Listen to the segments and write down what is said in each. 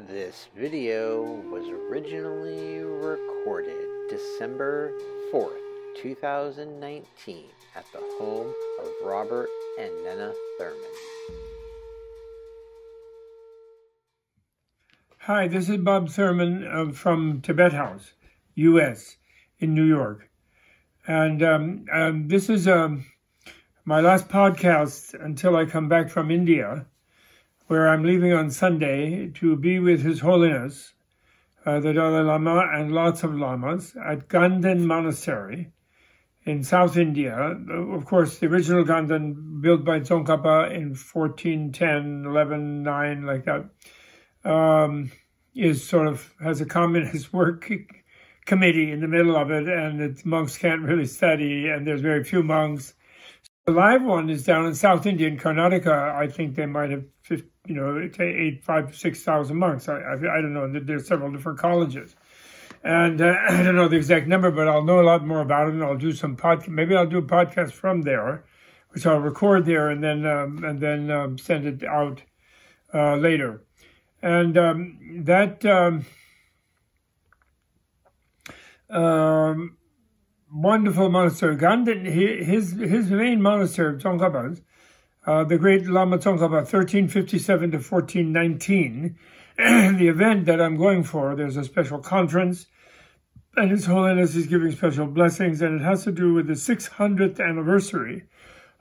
This video was originally recorded December 4th, 2019 at the home of Robert and Nena Thurman. Hi, this is Bob Thurman from Tibet House, U.S., in New York. And this is my last podcast until I come back from India, where I'm leaving on Sunday to be with His Holiness, the Dalai Lama and lots of lamas at Ganden Monastery in South India. Of course, the original Ganden, built by Tsongkhapa in 1410, 11, 9, like that, has a communist work committee in the middle of it, and its monks can't really study, and there's very few monks. The live one is down in South India, in Karnataka. I think they might have, 6,000 monks. I don't know. There's several different colleges. And I don't know the exact number, but I'll know a lot more about it, and I'll do some podcast. Maybe I'll do a podcast from there, which I'll record there and then send it out later. And that wonderful monastery, Ganden, his main monastery, Tsongkhapa's, the great Lama Tsongkhapa, 1357 to 1419. The event that I'm going for, there's a special conference, and His Holiness is giving special blessings, and it has to do with the 600th anniversary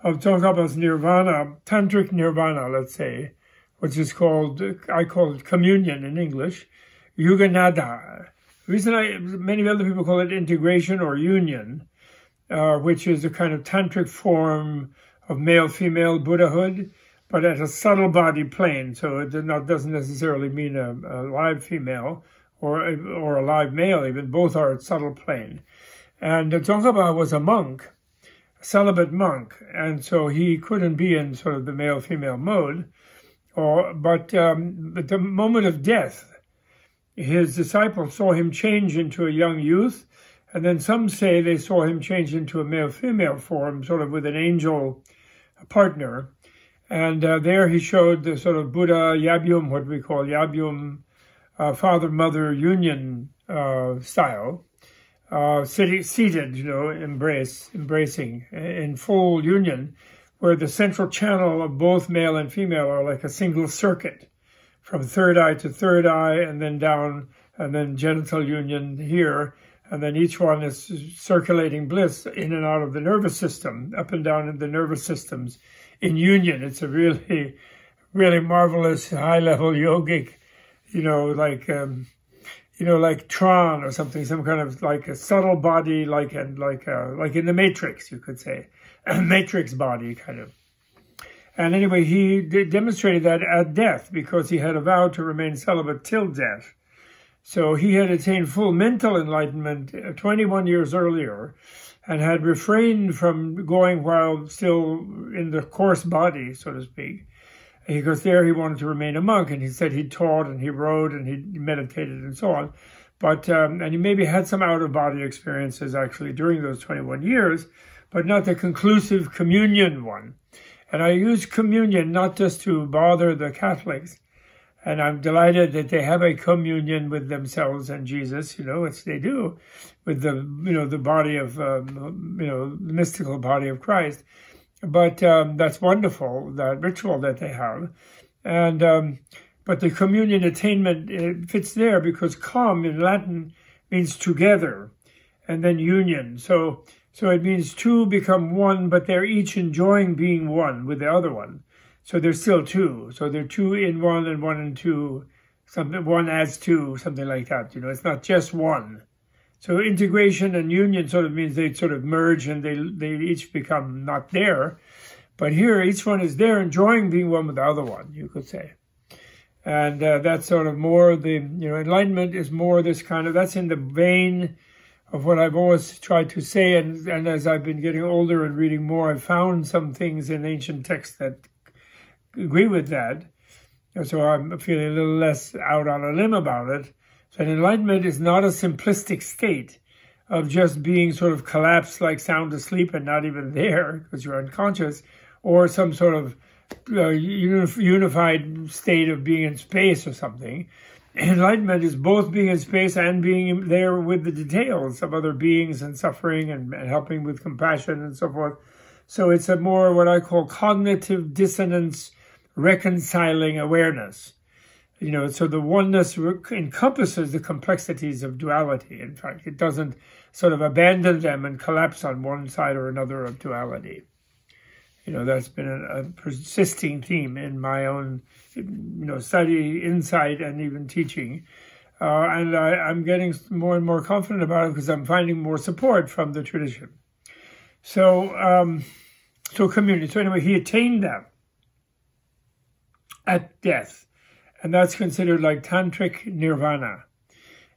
of Tsongkhapa's nirvana, tantric nirvana, let's say, which is called, I call it communion in English, Yuganada. The reason many other people call it integration or union, which is a kind of tantric form of male-female Buddhahood, but at a subtle body plane. So it doesn't necessarily mean a live female or a live male, even. Both are at subtle plane. And Tsongkhapa was a monk, a celibate monk, and so he couldn't be in sort of the male-female mode. But at the moment of death, his disciples saw him change into a young youth, and then some say they saw him change into a male-female form, sort of with an angel partner. And there he showed the sort of Buddha Yabyum, what we call Yabyum, father-mother union style, seated, embracing in full union, where the central channel of both male and female are like a single circuit, from third eye to third eye, and then down, and then genital union here, and then each one is circulating bliss in and out of the nervous system, up and down in the nervous systems in union. It's a really, really marvelous, high-level yogic, like Tron or something, some kind of like a subtle body, like in the Matrix, you could say, a Matrix body, kind of. And anyway, he demonstrated that at death because he had a vow to remain celibate till death. So he had attained full mental enlightenment 21 years earlier and had refrained from going while still in the coarse body, so to speak. Because there he wanted to remain a monk, and he said he taught and he wrote and he meditated and so on. But and he maybe had some out-of-body experiences actually during those 21 years, but not the conclusive communion one. And I use communion not just to bother the Catholics, and I'm delighted that they have a communion with themselves and Jesus, which they do, with the body of, the mystical body of Christ. But that's wonderful, that ritual that they have. And but the communion attainment, it fits there because com in Latin means together, and then union. So it means two become one, but they're each enjoying being one with the other one. So they're still two. So they're two in one and one in two. One adds two, something like that. It's not just one. So integration and union sort of means they sort of merge and they each become not there. But here, each one is there enjoying being one with the other one, you could say. And that's sort of more enlightenment is more this kind of, that's in the vein of what I've always tried to say. And as I've been getting older and reading more, I've found some things in ancient texts that agree with that. So I'm feeling a little less out on a limb about it. So enlightenment is not a simplistic state of just being sort of collapsed, like sound asleep and not even there because you're unconscious, or some sort of unified state of being in space or something. enlightenment is both being in space and being there with the details of other beings and suffering and helping with compassion and so forth. So it's a more what I call cognitive dissonance reconciling awareness. You know, so the oneness encompasses the complexities of duality. In fact, it doesn't sort of abandon them and collapse on one side or another of duality. You know, that's been a persisting theme in my own, study, insight, and even teaching. And I'm getting more and more confident about it because I'm finding more support from the tradition. So, community. So anyway, he attained that at death. And that's considered like tantric nirvana.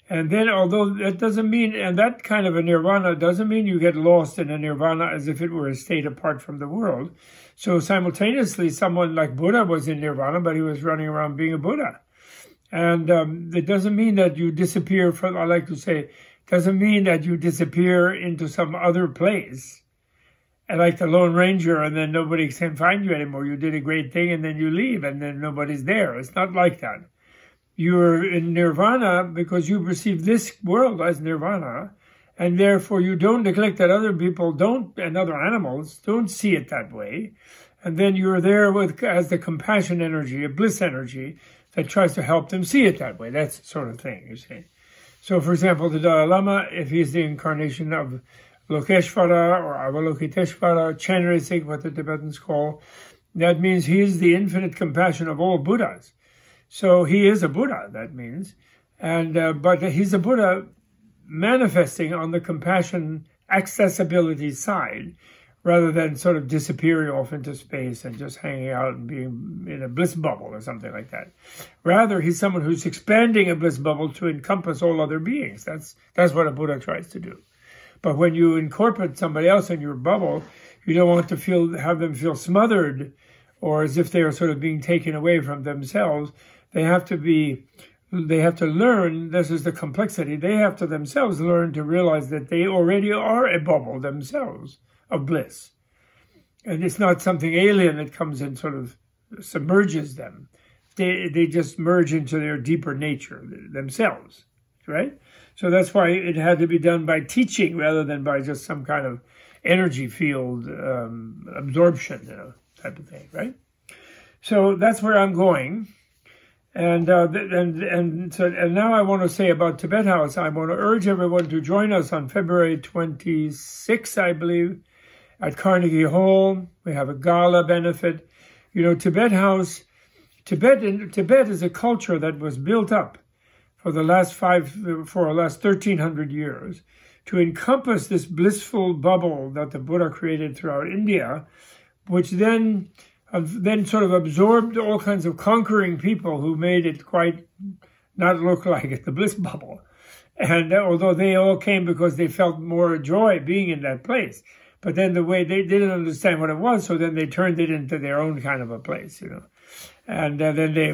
And then, although that doesn't mean, and that kind of a nirvana doesn't mean you get lost in a nirvana as if it were a state apart from the world. So simultaneously, someone like Buddha was in nirvana, but he was running around being a Buddha. And it doesn't mean that you disappear from, I like to say, doesn't mean that you disappear into some other place. And like the Lone Ranger, and then nobody can find you anymore. You did a great thing, and then you leave, and then nobody's there. It's not like that. You're in nirvana because you perceive this world as nirvana, and therefore you don't neglect that other people don't, and other animals don't see it that way. And then you're there with as the compassion energy, a bliss energy that tries to help them see it that way. That's the sort of thing, you see. So, for example, the Dalai Lama, if he's the incarnation of Lokeshvara or Avalokiteshvara, Chenrezig, what the Tibetans call, that means he is the infinite compassion of all Buddhas. So he is a Buddha, that means. And but he's a Buddha manifesting on the compassion accessibility side, rather than sort of disappearing off into space and just hanging out and being in a bliss bubble or something like that. Rather, he's someone who's expanding a bliss bubble to encompass all other beings. That's what a Buddha tries to do. But when you incorporate somebody else in your bubble, you don't want to have them feel smothered or as if they are sort of being taken away from themselves. They have to learn, this is the complexity, they have to themselves learn to realize that they already are a bubble themselves of bliss. And it's not something alien that comes and sort of submerges them. They just merge into their deeper nature themselves, right? So that's why it had to be done by teaching rather than by just some kind of energy field absorption, type of thing, right? So that's where I'm going. And now I want to say about Tibet House, I want to urge everyone to join us on February 26th, I believe, at Carnegie Hall. We have a gala benefit. Tibet House, Tibet is a culture that was built up for the last 1,300 years to encompass this blissful bubble that the Buddha created throughout India, which then sort of absorbed all kinds of conquering people who made it quite not look like it, the bliss bubble. And although they all came because they felt more joy being in that place, but then the way they didn't understand what it was, so then they turned it into their own kind of a place, And then they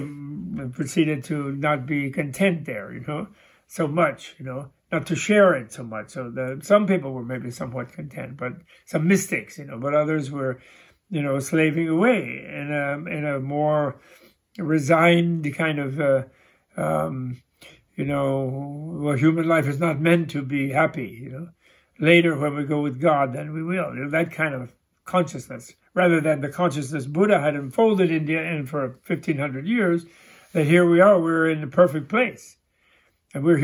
proceeded to not be content there, so much, not to share it so much. So some people were maybe somewhat content, but some mystics, but others were slaving away in a more resigned kind of, human life is not meant to be happy, Later, when we go with God, then we will. That kind of consciousness, rather than the consciousness Buddha had unfolded India in for 1,500 years, that here we are, we're in the perfect place. And we're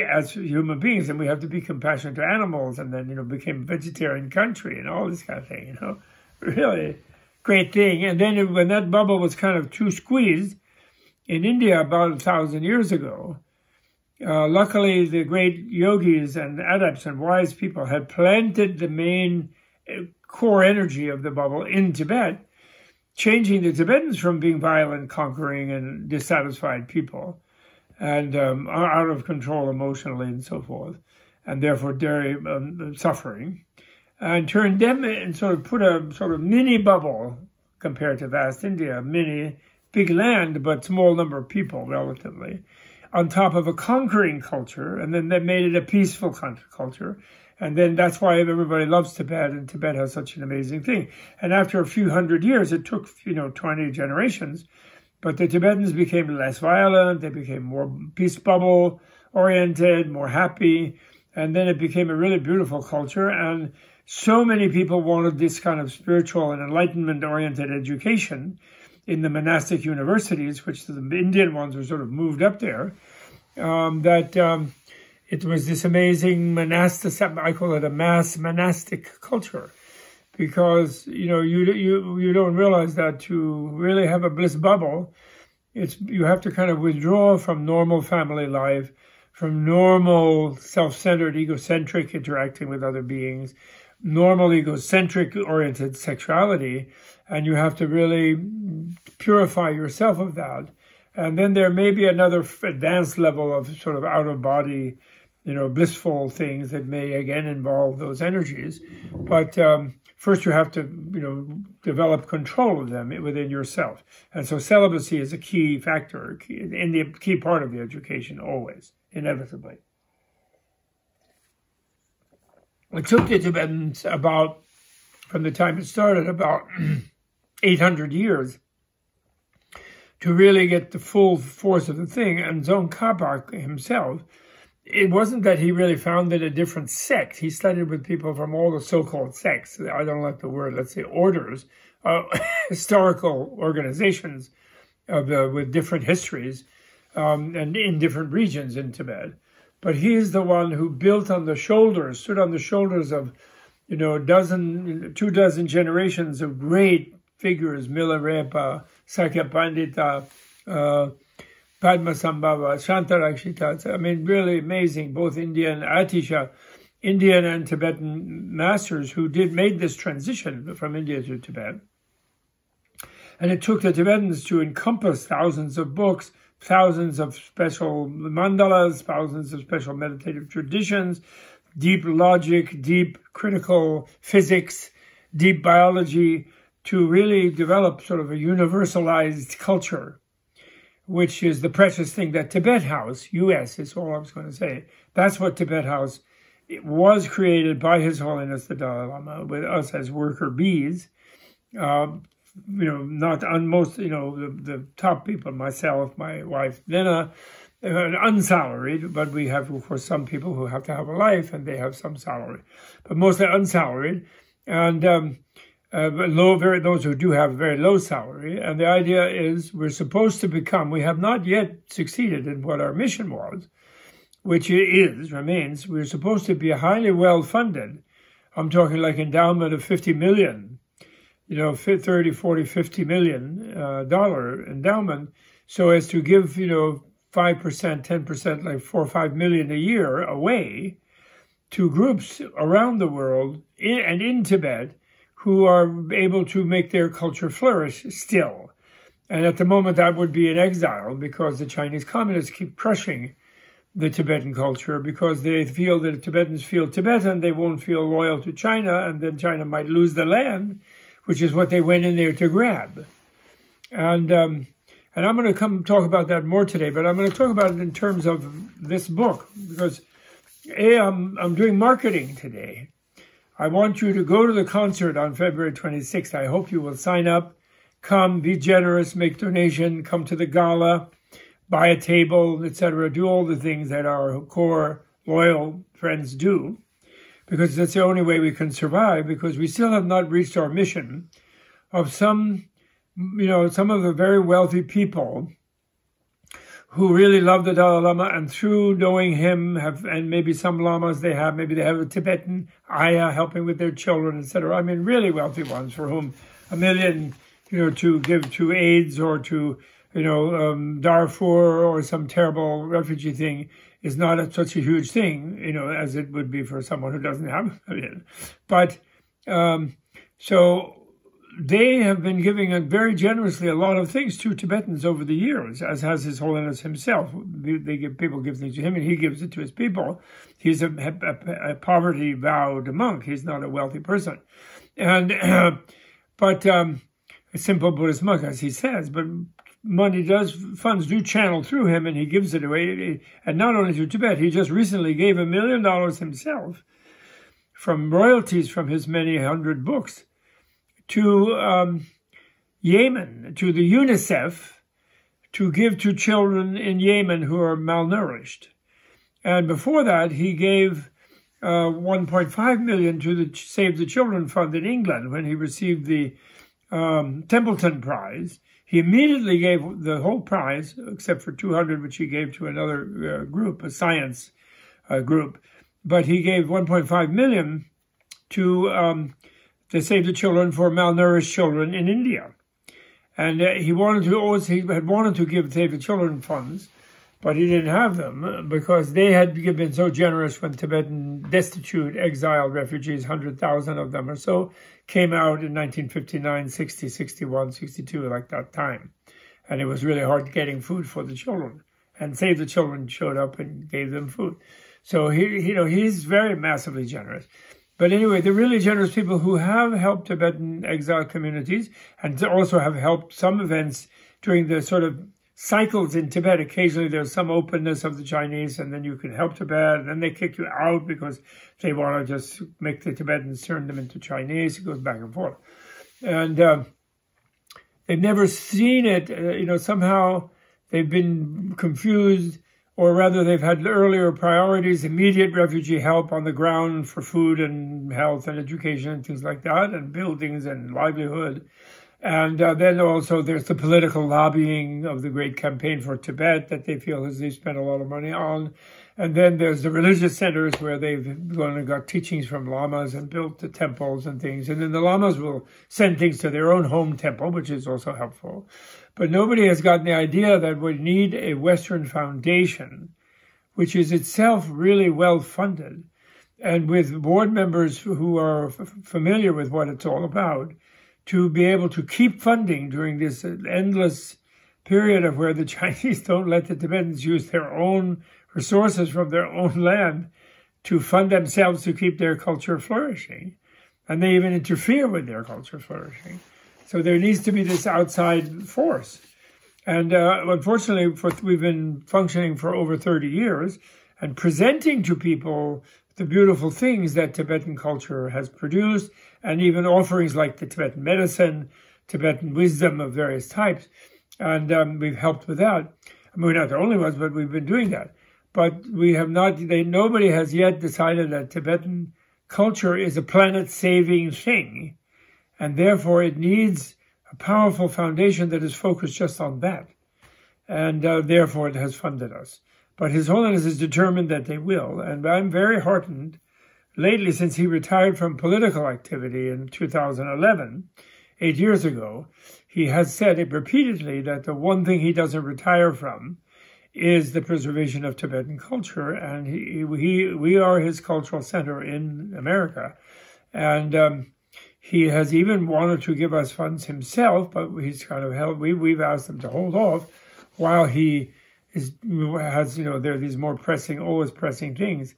as human beings, and we have to be compassionate to animals, and then, became a vegetarian country and all this kind of thing, Really great thing. And then when that bubble was kind of too squeezed in India about 1,000 years ago, luckily the great yogis and adepts and wise people had planted the main core energy of the bubble in Tibet, changing the Tibetans from being violent, conquering, and dissatisfied people, and out of control emotionally and so forth, and therefore very suffering, and turned them and sort of put a sort of mini bubble compared to vast India, mini, big land, but small number of people relatively, on top of a conquering culture, and then they made it a peaceful culture. And then that's why everybody loves Tibet, and Tibet has such an amazing thing. And after a few hundred years, it took, 20 generations, But the Tibetans became less violent, they became more peace bubble oriented, more happy, and then it became a really beautiful culture. And so many people wanted this kind of spiritual and enlightenment-oriented education in the monastic universities, which the Indian ones were sort of moved up there, it was this amazing monastic, I call it a mass monastic culture, because, you know, you don't realize that to really have a bliss bubble, you have to kind of withdraw from normal family life, from normal self-centered, egocentric interacting with other beings, normal egocentric oriented sexuality, and you have to really purify yourself of that. And then there may be another advanced level of sort of out-of-body, you know, blissful things that may again involve those energies. But first you have to, you know, develop control of them within yourself. And so celibacy is a key factor, in the key part of the education always, inevitably. It took the Tibetans from the time it started, about 800 years to really get the full force of the thing. And Tsongkhapa himself, it wasn't that he really founded a different sect. He studied with people from all the so-called sects. I don't like the word, let's say orders, historical organizations with different histories and in different regions in Tibet. But he is the one who stood on the shoulders of, you know, 24 generations of great figures, Milarepa, Sakya Pandita, Padmasambhava, Shantarakshita. I mean, really amazing, both Indian and Tibetan masters who made this transition from India to Tibet. And it took the Tibetans to encompass thousands of books, thousands of special mandalas, thousands of special meditative traditions, deep logic, deep critical physics, deep biology, to really develop sort of a universalized culture, which is the precious thing that Tibet House, U.S., is all I was going to say. That's what Tibet House, it was created by His Holiness the Dalai Lama, with us as worker bees. You know, the top people, myself, my wife, Nena, unsalaried, but we have, of course, some people who have to have a life and they have some salary, but mostly unsalaried, and those who do have very low salary. And the idea is we have not yet succeeded in what our mission was, which remains, we're supposed to be highly well-funded. I'm talking like endowment of 50 million, you know, 30, 40, 50 million dollar endowment, so as to give, you know, 5%, 10%, like 4 or 5 million a year away to groups around the world and in Tibet who are able to make their culture flourish still. And at the moment that would be in exile, because the Chinese communists keep crushing the Tibetan culture, because they feel that if Tibetans feel Tibetan, they won't feel loyal to China, and then China might lose the land, which is what they went in there to grab. And I'm going to come talk about that more today, but I'm going to talk about it in terms of this book, because I'm doing marketing today. I want you to go to the concert on February 26th. I hope you will sign up, come, be generous, make donation, come to the gala, buy a table, etc. Do all the things that our core loyal friends do, because that's the only way we can survive, because we still have not reached our mission of some of the very wealthy people who really love the Dalai Lama, and through knowing him, and maybe some lamas maybe they have a Tibetan ayah helping with their children, etc. I mean, really wealthy ones for whom $1 million, to give to AIDS or to, Darfur or some terrible refugee thing is not such a huge thing, as it would be for someone who doesn't have $1 million. But, so they have been giving very generously a lot of things to Tibetans over the years, as has His Holiness himself. People give things to him, and he gives it to his people. He's a poverty-vowed monk. He's not a wealthy person, but a simple Buddhist monk, as he says. But funds do channel through him, and he gives it away. And not only to Tibet, he just recently gave $1 million himself from royalties from his many hundred books to Yemen, to the UNICEF, to give to children in Yemen who are malnourished. And before that, he gave 1.5 million to the Save the Children Fund in England when he received the Templeton Prize. He immediately gave the whole prize, except for 200, which he gave to another group, a science group. But he gave 1.5 million to Save the Children for malnourished children in India. And he had wanted to give Save the Children funds, but he didn't have them because they had been so generous when Tibetan destitute, exiled refugees, 100,000 of them or so, came out in 1959, 60, 61, 62, like that time. And it was really hard getting food for the children. And Save the Children showed up and gave them food. So he's very massively generous. But anyway, the really generous people who have helped Tibetan exile communities and also have helped some events during the sort of cycles in Tibet. Occasionally there's some openness of the Chinese, and then you can help Tibet, and then they kick you out because they want to just make the Tibetans turn them into Chinese. It goes back and forth. And they've never seen it. Somehow they've been confused, or rather they've had earlier priorities, immediate refugee help on the ground for food and health and education and things like that, and buildings and livelihood. And then also there's the political lobbying of the Great Campaign for Tibet that they feel as they spent a lot of money on. And then there's the religious centers where they've gone and got teachings from lamas and built the temples and things. And then the lamas will send things to their own home temple, which is also helpful. But nobody has gotten the idea that we need a Western foundation, which is itself really well funded, and with board members who are familiar with what it's all about, to be able to keep funding during this endless period of where the Chinese don't let the Tibetans use their own resources from their own land to fund themselves to keep their culture flourishing. And they even interfere with their culture flourishing. So there needs to be this outside force. And unfortunately, we've been functioning for over 30 years and presenting to people the beautiful things that Tibetan culture has produced, and even offerings like the Tibetan medicine, Tibetan wisdom of various types. And we've helped with that. I mean, we're not the only ones, but we've been doing that. But we have not, nobody has yet decided that Tibetan culture is a planet-saving thing, and therefore it needs a powerful foundation that is focused just on that. And therefore it has funded us. But His Holiness is determined that they will. And I'm very heartened lately, since he retired from political activity in 2011, 8 years ago, he has said it repeatedly that the one thing he doesn't retire from is the preservation of Tibetan culture. And we are his cultural center in America. And he has even wanted to give us funds himself, but he's kind of held, we've asked him to hold off while he has, there are these more pressing, always pressing things.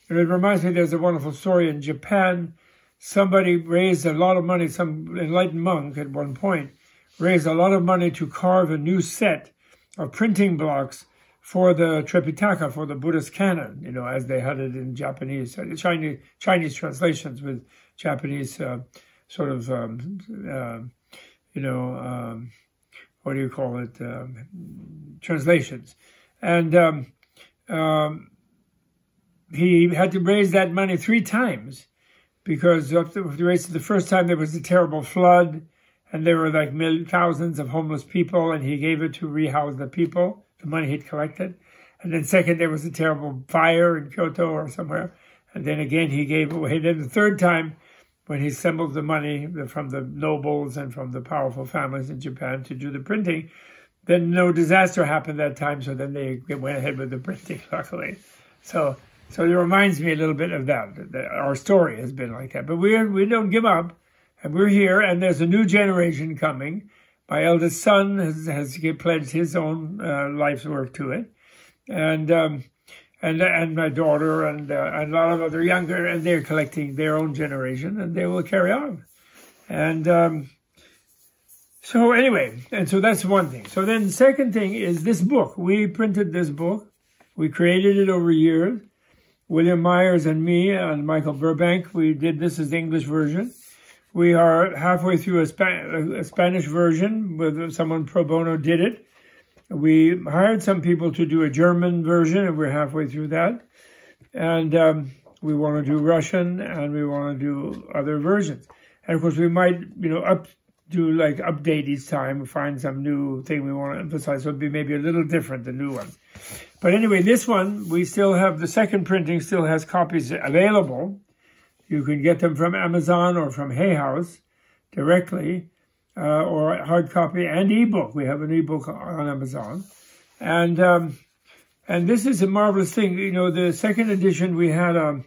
And it reminds me, there's a wonderful story in Japan. Somebody raised a lot of money, some enlightened monk at one point, raised a lot of money to carve a new set of printing blocks for the Tripitaka, for the Buddhist canon, as they had it in Japanese, Chinese translations with Japanese translations. And he had to raise that money 3 times because the first time there was a terrible flood and there were like thousands of homeless people, and he gave it to rehouse the people, the money he'd collected. And then second, there was a terrible fire in Kyoto or somewhere. And then again, he gave away. Then the third time, when he assembled the money from the nobles and from the powerful families in Japan to do the printing, then no disaster happened that time, so then they went ahead with the printing, luckily. So it reminds me a little bit of that our story has been like that. But we don't give up, and we're here, and there's a new generation coming. My eldest son has pledged his own life's work to it, and my daughter and a lot of other younger, and they're collecting their own generation, and they will carry on. And so anyway, and so that's one thing. So then the second thing is this book. We printed this book. We created it over years. William Myers and me and Michael Burbank, we did this as the English version. We are halfway through a Spanish version with someone pro bono did it. We hired some people to do a German version, and we're halfway through that. And we want to do Russian, and we want to do other versions. And of course, we might, update each time, find some new thing we want to emphasize. So it'll be maybe a little different, the new one. But anyway, this one, we still have, the second printing still has copies available. You can get them from Amazon or from Hay House directly, or hard copy and ebook. We have an ebook on Amazon. And this is a marvelous thing. The second edition, we had a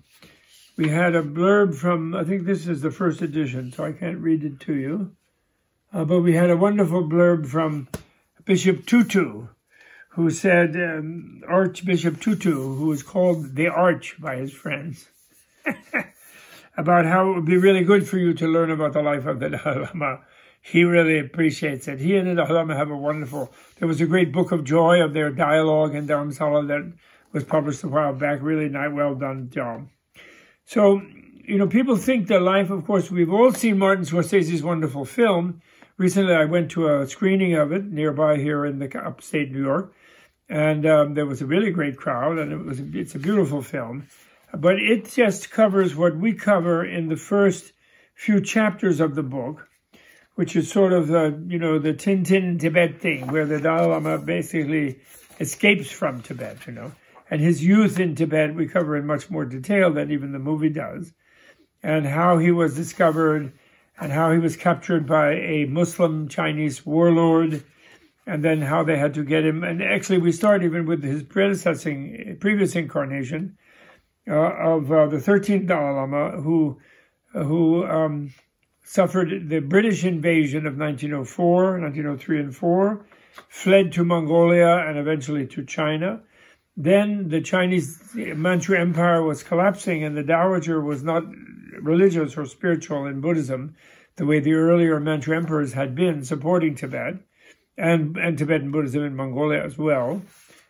blurb from, I think this is the first edition, so I can't read it to you. But we had a wonderful blurb from Bishop Tutu, who said, Archbishop Tutu, who was called the Arch by his friends, about how it would be really good for you to learn about the life of the Dalai Lama. He really appreciates it. He and the Dalai Lama have a wonderful, there was a great book of joy of their dialogue in Dharamsala that was published a while back. Really nice, well done job. So, people think the life, of course, we've all seen Martin Scorsese's wonderful film. Recently, I went to a screening of it nearby here in the upstate New York, and there was a really great crowd, and it's a beautiful film. But it just covers what we cover in the first few chapters of the book, which is sort of the Tintin in Tibet thing, where the Dalai Lama basically escapes from Tibet, And his youth in Tibet we cover in much more detail than even the movie does, and how he was discovered, and how he was captured by a Muslim Chinese warlord, and then how they had to get him. And actually, we start even with his previous incarnation of the 13th Dalai Lama, who suffered the British invasion of 1904, 1903 and 4, fled to Mongolia and eventually to China. Then the Chinese Manchuria Empire was collapsing, and the Dowager was not religious or spiritual in Buddhism the way the earlier Manchu emperors had been, supporting Tibet and Tibetan Buddhism in Mongolia as well,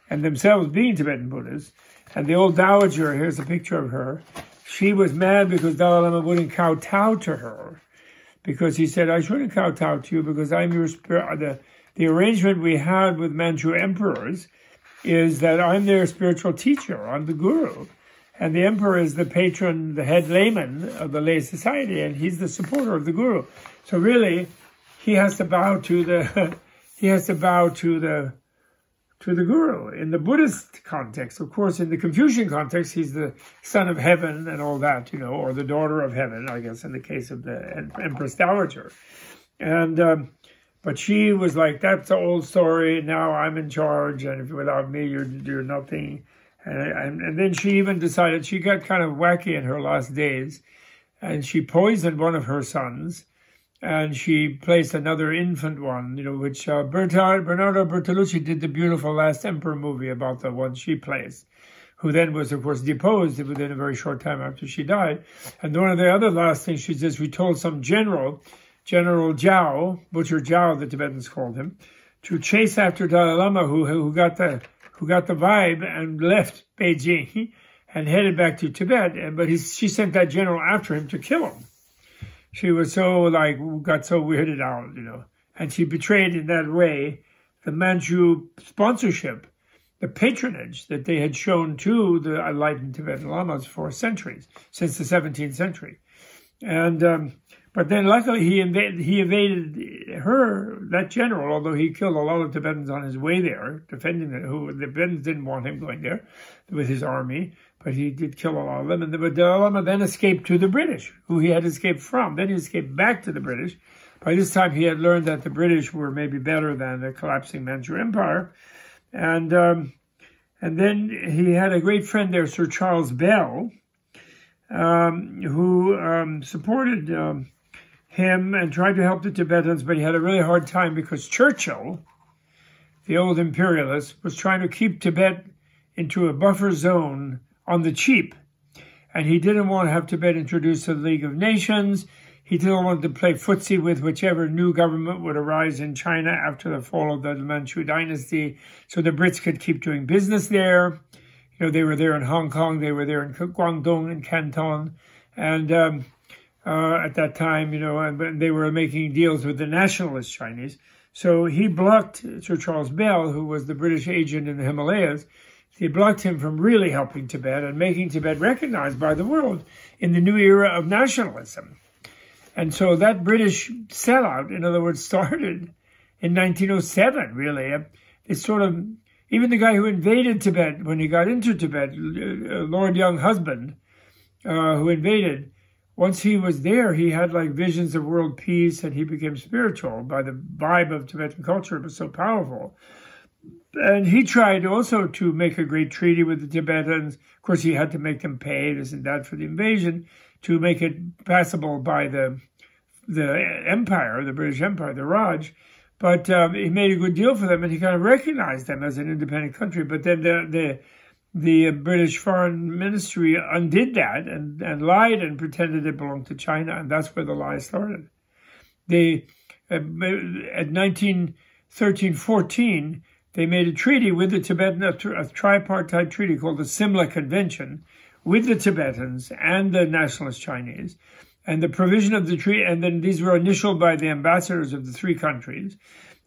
and themselves being Tibetan Buddhists. And the old Dowager, here's a picture of her, she was mad because Dalai Lama wouldn't kowtow to her, because he said, I shouldn't kowtow to you because I'm your spirit. The arrangement we had with Manchu emperors is that I'm their spiritual teacher, I'm the guru. And the emperor is the patron, the head layman of the lay society, and he's the supporter of the guru. So really, he has to bow to the guru. In the Buddhist context, of course, in the Confucian context, he's the son of heaven and all that, or the daughter of heaven, I guess, in the case of the Empress Dowager. And but she was like, that's the old story. Now I'm in charge, and if without me, you're nothing. And then she even decided, she got kind of wacky in her last days, and she poisoned one of her sons, and she placed another infant one, which Bernardo Bertolucci did the beautiful Last Emperor movie about the one she placed, who then was, of course, deposed within a very short time after she died. And one of the other last things she did, we told some General Zhao, Butcher Zhao, the Tibetans called him, to chase after Dalai Lama, who got the vibe and left Beijing and headed back to Tibet. But she sent that general after him to kill him. She was got so weirded out, and she betrayed in that way the Manchu sponsorship, the patronage that they had shown to the enlightened Tibetan Lamas for centuries, since the 17th century. And but then luckily he evaded her, that general, although he killed a lot of Tibetans on his way there, defending it, who the Tibetans didn't want him going there with his army, but he did kill a lot of them. And the Dalai Lama then escaped to the British, who he had escaped from. Then he escaped back to the British. By this time he had learned that the British were maybe better than the collapsing Manchu Empire. And then he had a great friend there, Sir Charles Bell, who supported him and tried to help the Tibetans, but he had a really hard time because Churchill, the old imperialist, was trying to keep Tibet into a buffer zone on the cheap. And he didn't want to have Tibet introduced to the League of Nations. He didn't want to play footsie with whichever new government would arise in China after the fall of the Manchu dynasty, so the Brits could keep doing business there. They were there in Hong Kong, they were there in Guangdong and Canton. And at that time, and they were making deals with the nationalist Chinese. So he blocked Sir Charles Bell, who was the British agent in the Himalayas. He blocked him from really helping Tibet and making Tibet recognized by the world in the new era of nationalism. And so that British sellout, in other words, started in 1907, really. It's sort of, even the guy who invaded Tibet, when he got into Tibet, Lord Younghusband, who invaded, once he was there, he had like visions of world peace, and he became spiritual by the vibe of Tibetan culture. It was so powerful. And he tried also to make a great treaty with the Tibetans. Of course, he had to make them pay this and that for the invasion to make it passable by the empire, the British Empire, the Raj. But he made a good deal for them, and he kind of recognized them as an independent country. But then the British Foreign Ministry undid that and lied and pretended it belonged to China, and that's where the lie started. At 1913-14, they made a treaty with the Tibetan, a tripartite treaty called the Simla Convention, with the Tibetans and the nationalist Chinese. And the provision of the treaty, and then these were initialed by the ambassadors of the three countries.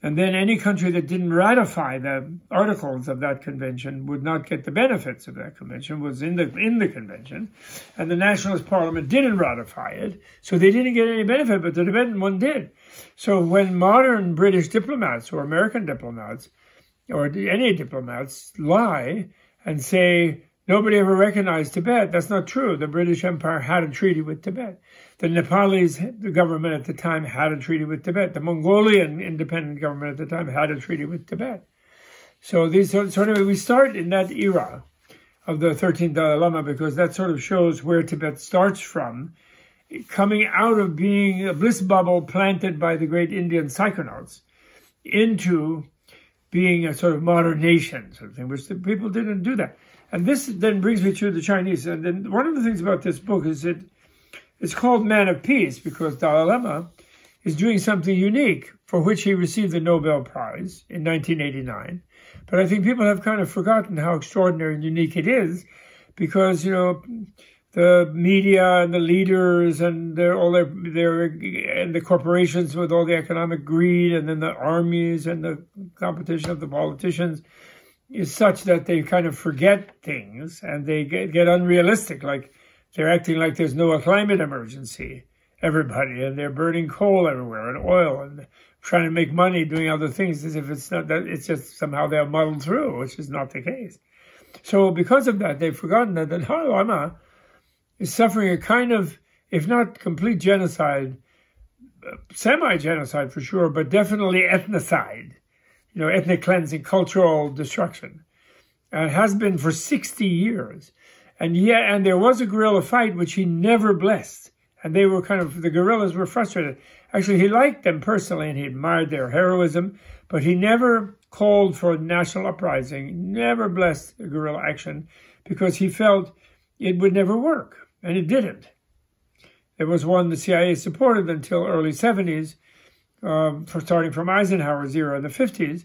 And then any country that didn't ratify the articles of that convention would not get the benefits of that convention, was in the convention. And the nationalist parliament didn't ratify it, so they didn't get any benefit, but the Tibetan one did. So when modern British diplomats or American diplomats or any diplomats lie and say, nobody ever recognized Tibet, that's not true. The British Empire had a treaty with Tibet. The Nepalese government at the time had a treaty with Tibet. The Mongolian independent government at the time had a treaty with Tibet. So anyway, we start in that era of the 13th Dalai Lama, because that sort of shows where Tibet starts from, coming out of being a bliss bubble planted by the great Indian psychonauts into being a sort of modern nation, sort of thing, which the people didn't do that. And this then brings me to the Chinese. And then one of the things about this book is that it's called Man of Peace because Dalai Lama is doing something unique for which he received the Nobel Prize in 1989. But I think people have kind of forgotten how extraordinary and unique it is because, the media and the leaders and and the corporations with all the economic greed, and then the armies and the competition of the politicians is such that they kind of forget things and they get unrealistic, like they're acting like there's no climate emergency, everybody, and they're burning coal everywhere and oil and trying to make money doing other things as if it's not that, it's just somehow they're muddled through, which is not the case. So because of that, they've forgotten that the Dalai Lama is suffering a kind of, if not complete genocide, semi-genocide for sure, but definitely ethnocide. Ethnic cleansing, cultural destruction, and has been for 60 years. And there was a guerrilla fight which he never blessed. And they were the guerrillas were frustrated. Actually, he liked them personally and he admired their heroism, but he never called for national uprising, never blessed the guerrilla action because he felt it would never work. And it didn't. There was one the CIA supported until early 70s, starting from Eisenhower's era in the 50s,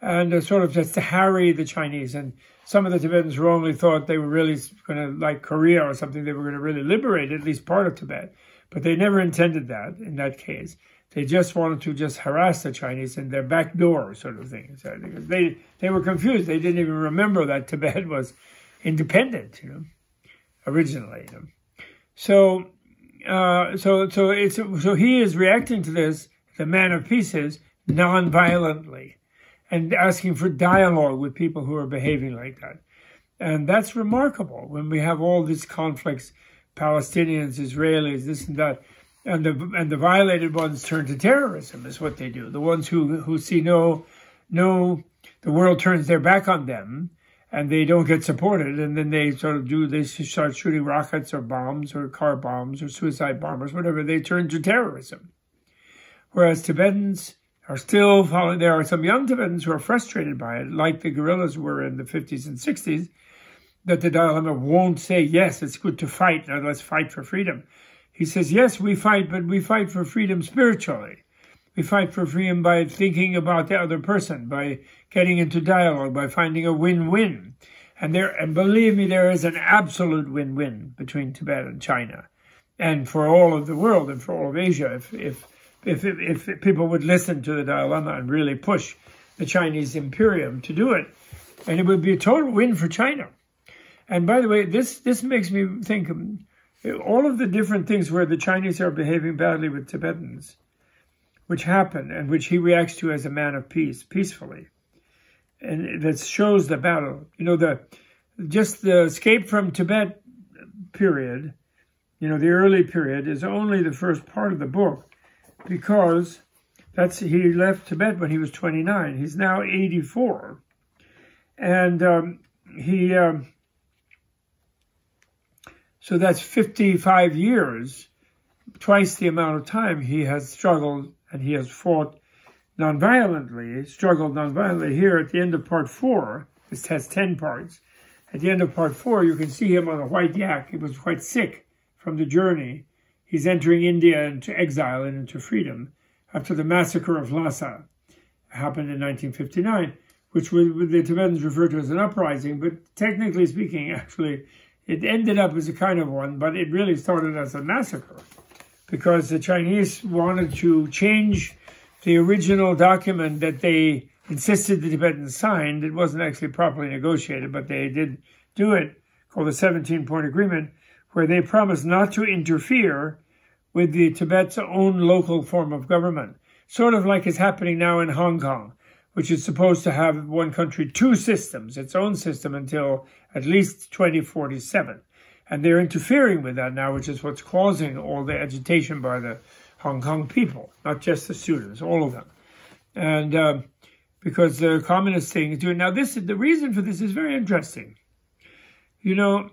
and sort of just to harry the Chinese. And some of the Tibetans wrongly thought they were really going to, like Korea or something, they were going to really liberate at least part of Tibet. But they never intended that in that case. They just wanted to just harass the Chinese in their back door sort of thing. So they were confused. They didn't even remember that Tibet was independent, originally. So he is reacting to this. The Man of Peace is non-violently and asking for dialogue with people who are behaving like that. And that's remarkable when we have all these conflicts, Palestinians, Israelis, this and that, and the violated ones turn to terrorism is what they do. The ones who see the world turns their back on them and they don't get supported, and then they start shooting rockets or bombs or car bombs or suicide bombers, whatever, they turn to terrorism. Whereas Tibetans are still following. There are some young Tibetans who are frustrated by it, like the guerrillas were in the 50s and 60s, that the Dalai Lama won't say, yes, it's good to fight, now let's fight for freedom. He says, yes, we fight, but we fight for freedom spiritually. We fight for freedom by thinking about the other person, by getting into dialogue, by finding a win-win. And believe me, there is an absolute win-win between Tibet and China. and for all of the world and for all of Asia, if people would listen to the Dalai Lama and really push the Chinese imperium to do it. And it would be a total win for China. And by the way, this makes me think all of the different things where the Chinese are behaving badly with Tibetans, which happen and which he reacts to as a man of peace, peacefully. And that shows the battle. You know, just the escape from Tibet period, you know, the early period is only the first part of the book, because he left Tibet when he was 29. He's now 84. And so that's 55 years, twice the amount of time he has struggled, and he has fought nonviolently, struggled nonviolently. Here at the end of part 4, this has 10 parts. At the end of part 4, you can see him on a white yak. He was quite sick from the journey. He's entering India into exile and into freedom after the massacre of Lhasa happened in 1959, which the Tibetans refer to as an uprising, but technically speaking, actually, it ended up as a kind of one, but it really started as a massacre because the Chinese wanted to change the original document that they insisted the Tibetans signed. It wasn't actually properly negotiated, but they did do it, called the 17-point agreement, where they promised not to interfere with the Tibet's own local form of government, sort of like is happening now in Hong Kong, which is supposed to have one country, two systems, its own system until at least 2047. And they're interfering with that now, which is what's causing all the agitation by the Hong Kong people, not just the students, all of them. And because the communist thing is doing... Now, the reason for this is very interesting. You know,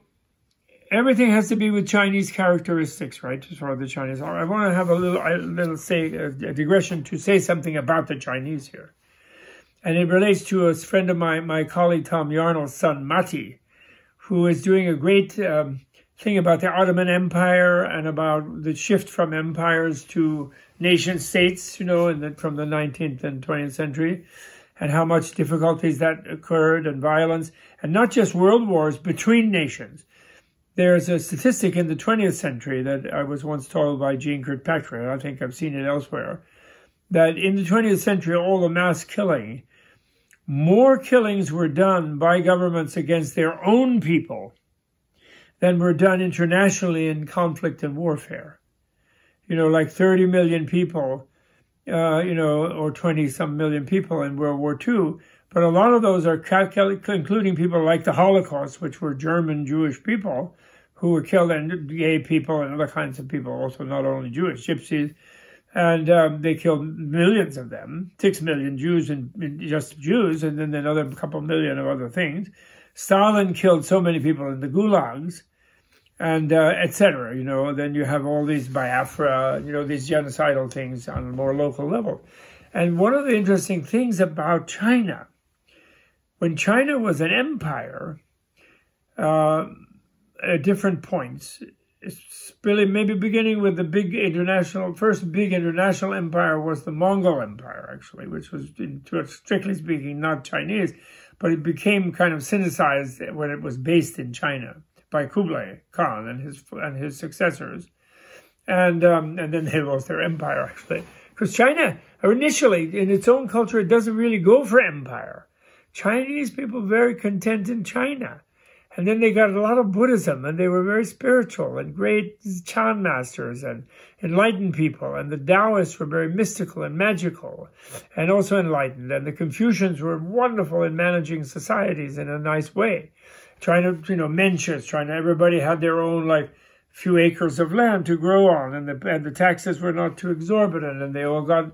everything has to be with Chinese characteristics, right, as far as the Chinese are. I want to have a digression to say something about the Chinese here. And it relates to a friend of mine, my colleague Tom Yarnell's son, Matti, who is doing a great thing about the Ottoman Empire and about the shift from empires to nation states, you know, from the 19th and 20th century, and how much difficulties that occurred and violence, and not just world wars between nations. There's a statistic in the 20th century that I was once told by Jean Kirkpatrick, I think I've seen it elsewhere, that in the 20th century, all the mass killing, more killings were done by governments against their own people than were done internationally in conflict and warfare. You know, like 30 million people, you know, or 20-some million people in World War II. But a lot of those are including people like the Holocaust, which were German Jewish people who were killed, and gay people and other kinds of people, also not only Jewish, gypsies. And they killed millions of them, 6 million Jews and just Jews, and then another couple million of other things. Stalin killed so many people in the gulags, and etc. You know, then you have all these Biafra, you know, these genocidal things on a more local level. And one of the interesting things about China, when China was an empire, at different points, it's really maybe beginning with the first big international empire was the Mongol Empire, actually, which was, strictly speaking, not Chinese, but it became kind of Sinicized when it was based in China by Kublai Khan and his successors. And then they lost their empire, actually. Because China, initially, in its own culture, it doesn't really go for empire. Chinese people very content in China. And then they got a lot of Buddhism, and they were very spiritual and great Chan masters and enlightened people. And the Taoists were very mystical and magical and also enlightened. And the Confucians were wonderful in managing societies in a nice way. Trying to, you know, Mencius, everybody had their own, like, few acres of land to grow on, and the taxes were not too exorbitant, and they all got,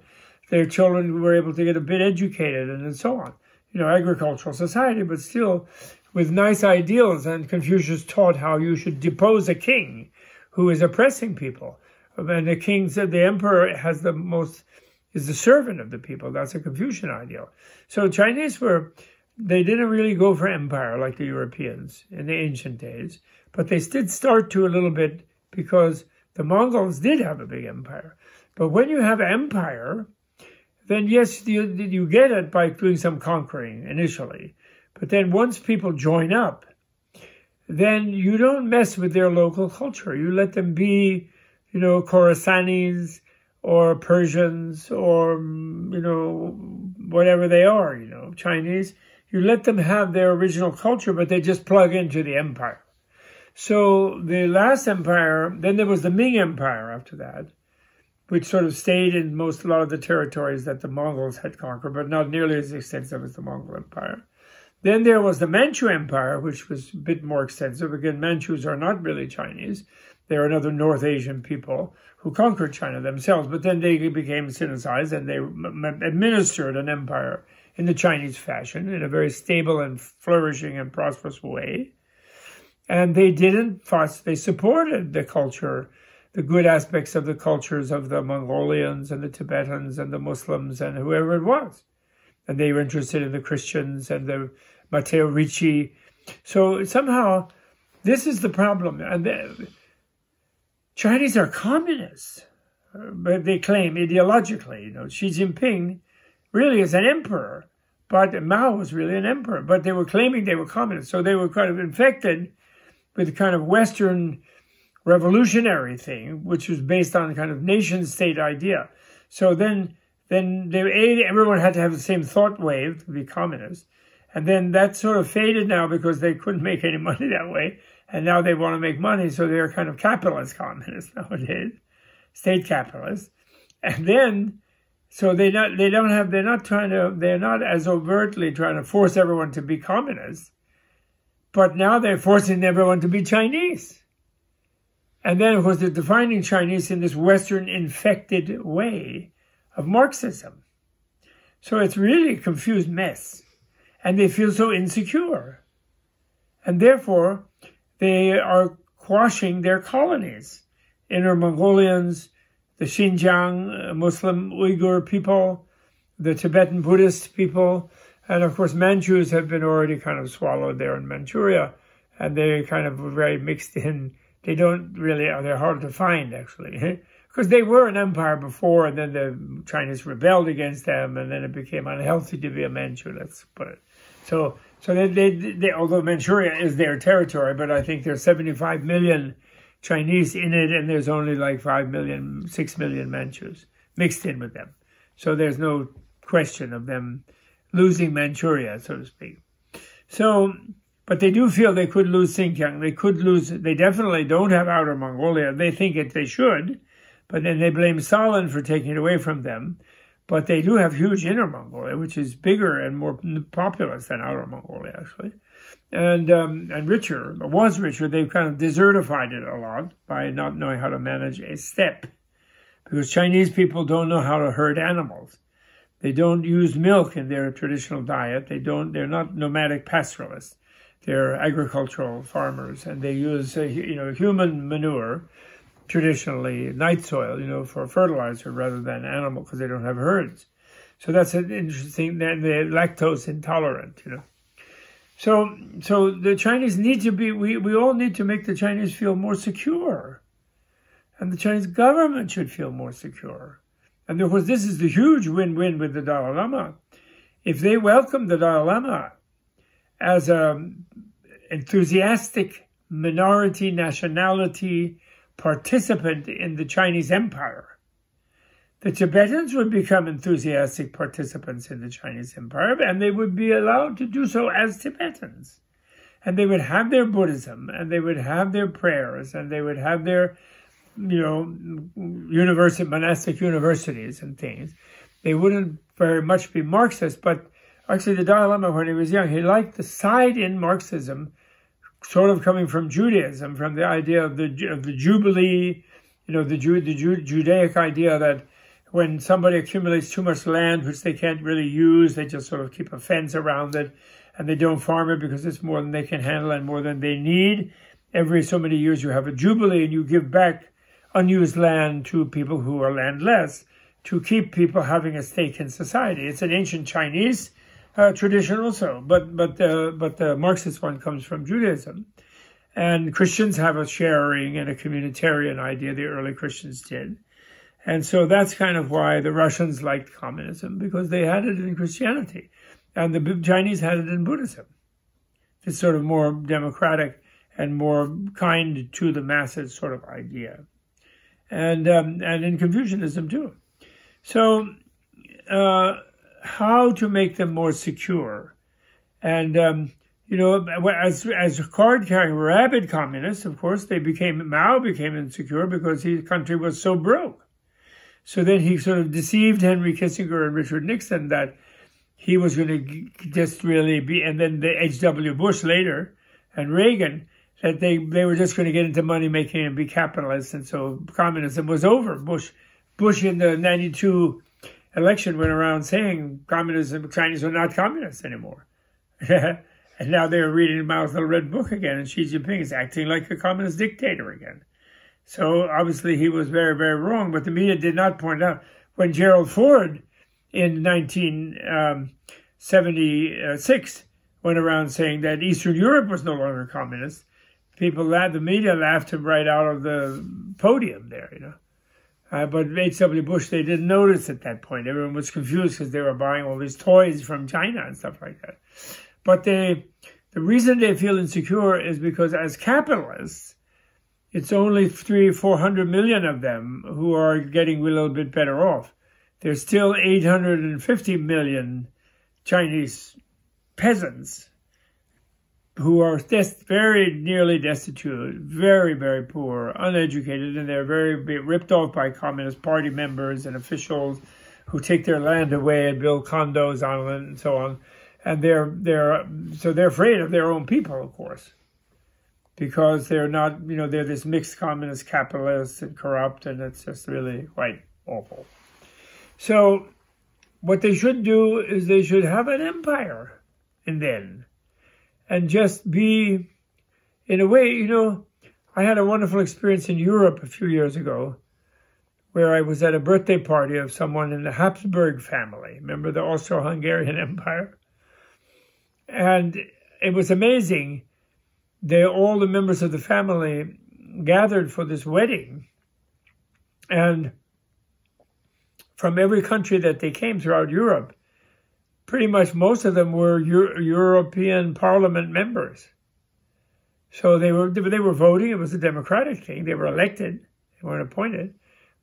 their children were able to get a bit educated, and so on. You know, agricultural society, but still with nice ideals. And Confucius taught how you should depose a king who is oppressing people. And the king said the emperor is the servant of the people. That's a Confucian ideal. So Chinese they didn't really go for empire like the Europeans in the ancient days, but they did start to a little bit because the Mongols did have a big empire. But when you have empire, then yes, you get it by doing some conquering initially. But then once people join up, then you don't mess with their local culture. You let them be Khorasanis or Persians or, whatever they are, Chinese. You let them have their original culture, but they just plug into the empire. So the last empire, then there was the Ming Empire after that, which sort of stayed in a lot of the territories that the Mongols had conquered, but not nearly as extensive as the Mongol Empire. Then there was the Manchu Empire, which was a bit more extensive. Again, Manchus are not really Chinese. They're another North Asian people who conquered China themselves, but then they became Sinicized and they administered an empire in the Chinese fashion, in a very stable and flourishing and prosperous way. And they didn't fuss. They supported the culture, the good aspects of the cultures of the Mongolians and the Tibetans and the Muslims and whoever it was. And they were interested in the Christians and the Matteo Ricci. So somehow, this is the problem. And Chinese are communists, but they claim ideologically. Xi Jinping really is an emperor, but Mao was really an emperor. But they were claiming they were communists, so they were kind of infected with the kind of Western revolutionary thing, which was based on a kind of nation-state idea. So then everyone had to have the same thought wave to be communist. And then that sort of faded now because they couldn't make any money that way. And now they want to make money, so they're kind of capitalist communists nowadays, state capitalists. And then, so they're not as overtly trying to force everyone to be communists, but now they're forcing everyone to be Chinese. And then, of course, they're defining Chinese in this Western infected way of Marxism. So it's really a confused mess. And they feel so insecure. And therefore, they are quashing their colonies. Inner Mongolians, the Xinjiang Muslim Uyghur people, the Tibetan Buddhist people, and of course Manchus have been already kind of swallowed there in Manchuria, and they kind of very mixed in. They're hard to find actually, because they were an empire before, and then the Chinese rebelled against them, and then it became unhealthy to be a Manchu, let's put it. So they although Manchuria is their territory, but I think there's 75 million Chinese in it, and there's only like 6 million Manchus mixed in with them. So there's no question of them losing Manchuria, so to speak. So, but they do feel they could lose Xinjiang. They definitely don't have Outer Mongolia. They think they should, but then they blame Stalin for taking it away from them. But they do have huge Inner Mongolia, which is bigger and more populous than Outer Mongolia, actually. And was richer. They've kind of desertified it a lot by not knowing how to manage a steppe. Because Chinese people don't know how to herd animals. They don't use milk in their traditional diet. They're not nomadic pastoralists. They're agricultural farmers, and they use, human manure, traditionally night soil, for fertilizer rather than animal, because they don't have herds. So that's an interesting. They're lactose intolerant, So the Chinese need to be. We all need to make the Chinese feel more secure, and the Chinese government should feel more secure. And of course, this is the huge win-win with the Dalai Lama. If they welcome the Dalai Lama as an enthusiastic minority nationality participant in the Chinese Empire, the Tibetans would become enthusiastic participants in the Chinese Empire, and they would be allowed to do so as Tibetans. And they would have their Buddhism, and they would have their prayers, and they would have their, monastic universities and things. They wouldn't very much be Marxist, but actually the Dalai Lama, when he was young, he liked the side in Marxism, sort of coming from Judaism, from the idea of the Jubilee, the Judaic idea that when somebody accumulates too much land, which they can't really use, they just sort of keep a fence around it, and they don't farm it because it's more than they can handle and more than they need. Every so many years you have a Jubilee, and you give back unused land to people who are landless to keep people having a stake in society. It's an ancient Chinese tradition also, but the Marxist one comes from Judaism. And Christians have a sharing and a communitarian idea, the early Christians did. And so that's kind of why the Russians liked communism, because they had it in Christianity. And the Chinese had it in Buddhism. This sort of more democratic and more kind to the masses sort of idea. and in Confucianism too. So how to make them more secure? And as card-carrying rabid communists, of course, Mao became insecure because his country was so broke. So then he sort of deceived Henry Kissinger and Richard Nixon that he was going to just really be, and then the H.W. Bush later and Reagan, that they were just going to get into money making and be capitalists, and so communism was over. Bush in the 92 election went around saying Chinese are not communists anymore. And now they're reading Mao's little red book again, and Xi Jinping is acting like a communist dictator again. So obviously he was very, very wrong, but the media did not point out when Gerald Ford in 1976 went around saying that Eastern Europe was no longer communist. The media laughed him right out of the podium there, But H.W. Bush, they didn't notice at that point. Everyone was confused because they were buying all these toys from China and stuff like that. But the reason they feel insecure is because as capitalists, it's only 300-400 million of them who are getting a little bit better off. There's still 850 million Chinese peasants who are very nearly destitute, very, very poor, uneducated, and they're very ripped off by Communist Party members and officials who take their land away and build condos on it and so on. And they're afraid of their own people, of course, because they're not, they're this mixed communist capitalists and corrupt, and it's just really quite awful. So what they should do is they should have an empire and just be, in a way, I had a wonderful experience in Europe a few years ago where I was at a birthday party of someone in the Habsburg family. Remember the Austro-Hungarian Empire? And it was amazing. All the members of the family gathered for this wedding. And from every country that they came throughout Europe, pretty much most of them were European Parliament members. So they were voting. It was a democratic thing. They were elected. They weren't appointed.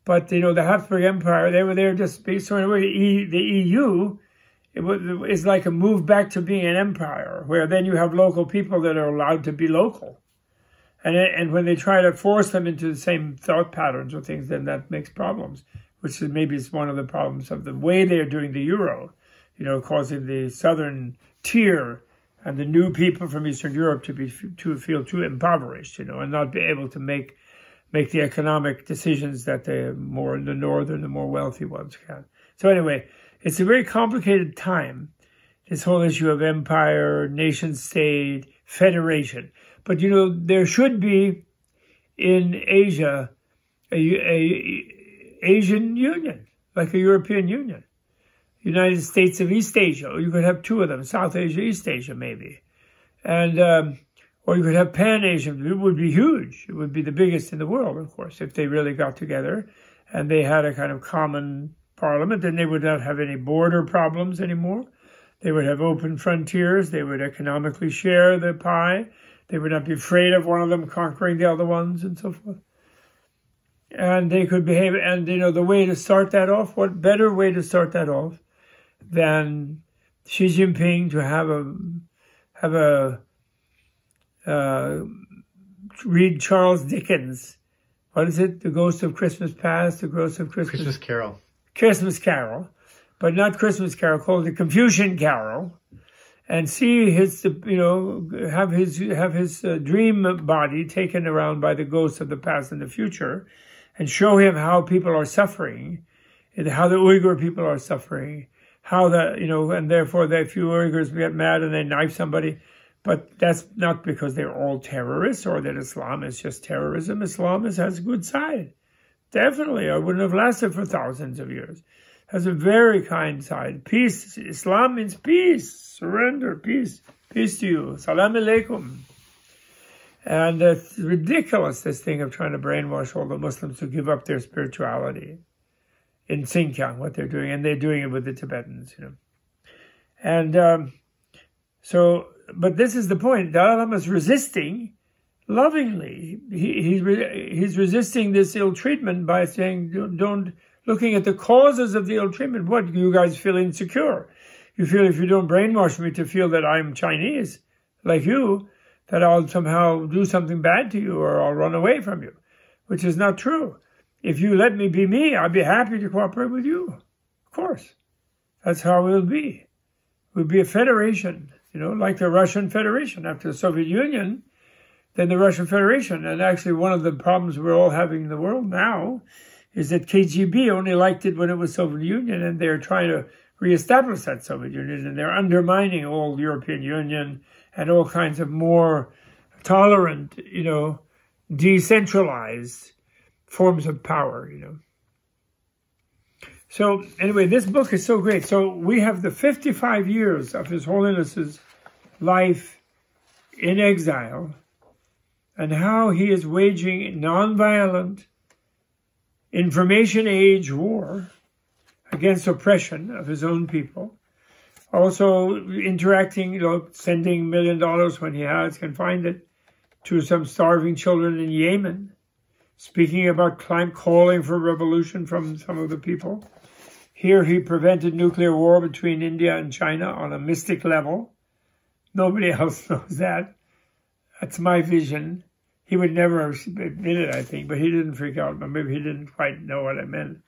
But, the Habsburg Empire, they were there just based on the EU. It's like a move back to being an empire, where then you have local people that are allowed to be local. And when they try to force them into the same thought patterns or things, then that makes problems, which is maybe one of the problems of the way they're doing the euro, causing the southern tier and the new people from Eastern Europe to feel too impoverished, and not be able to make the economic decisions that the northern, the more wealthy ones can. So anyway, it's a very complicated time, this whole issue of empire, nation-state, federation. But, there should be in Asia a Asian Union, like a European Union. United States of East Asia, or you could have two of them, South Asia, East Asia, maybe. And, or you could have Pan-Asian. It would be huge. It would be the biggest in the world, of course, if they really got together and they had a kind of common parliament. Then they would not have any border problems anymore. They would have open frontiers. They would economically share the pie. They would not be afraid of one of them conquering the other ones and so forth. And they could behave, and the way to start that off, what better way to start that off than Xi Jinping to read Charles Dickens. What is it? The Ghost of Christmas Past, The Ghost of Christmas Carol. Christmas Carol, but not Christmas Carol, called the Confucian Carol, and see have his dream body taken around by the ghosts of the past and the future, and show him how people are suffering, and how the Uyghur people are suffering, how and therefore the few Uyghurs get mad and they knife somebody. But that's not because they're all terrorists or that Islam is just terrorism. Islam has a good side. Definitely, I wouldn't have lasted for thousands of years. Has a very kind side. Peace. Islam means peace, surrender, peace. Peace to you. Salam alaikum. And it's ridiculous, this thing of trying to brainwash all the Muslims to give up their spirituality in Xinjiang, what they're doing. And they're doing it with the Tibetans, And but this is the point. Dalai Lama is resisting lovingly. He's resisting this ill treatment by saying, don't looking at the causes of the ill treatment. What, you guys feel insecure? You feel if you don't brainwash me to feel that I'm Chinese, like you, that I'll somehow do something bad to you or I'll run away from you, which is not true. If you let me be me, I'll be happy to cooperate with you. Of course. That's how we'll be. We'll be a federation, like the Russian Federation. After the Soviet Union, then the Russian Federation. And actually one of the problems we're all having in the world now is that KGB only liked it when it was Soviet Union, and they're trying to reestablish that Soviet Union, and they're undermining all the European Union and all kinds of more tolerant, decentralized forms of power, So anyway, this book is so great. So we have the 55 years of His Holiness's life in exile and how he is waging nonviolent information age war against oppression of his own people. Also interacting, sending $1 million when he can find it to some starving children in Yemen, speaking about calling for revolution from some of the people. Here he prevented nuclear war between India and China on a mystic level. Nobody else knows that. That's my vision. He would never admit it, I think, but he didn't freak out. But maybe he didn't quite know what I meant.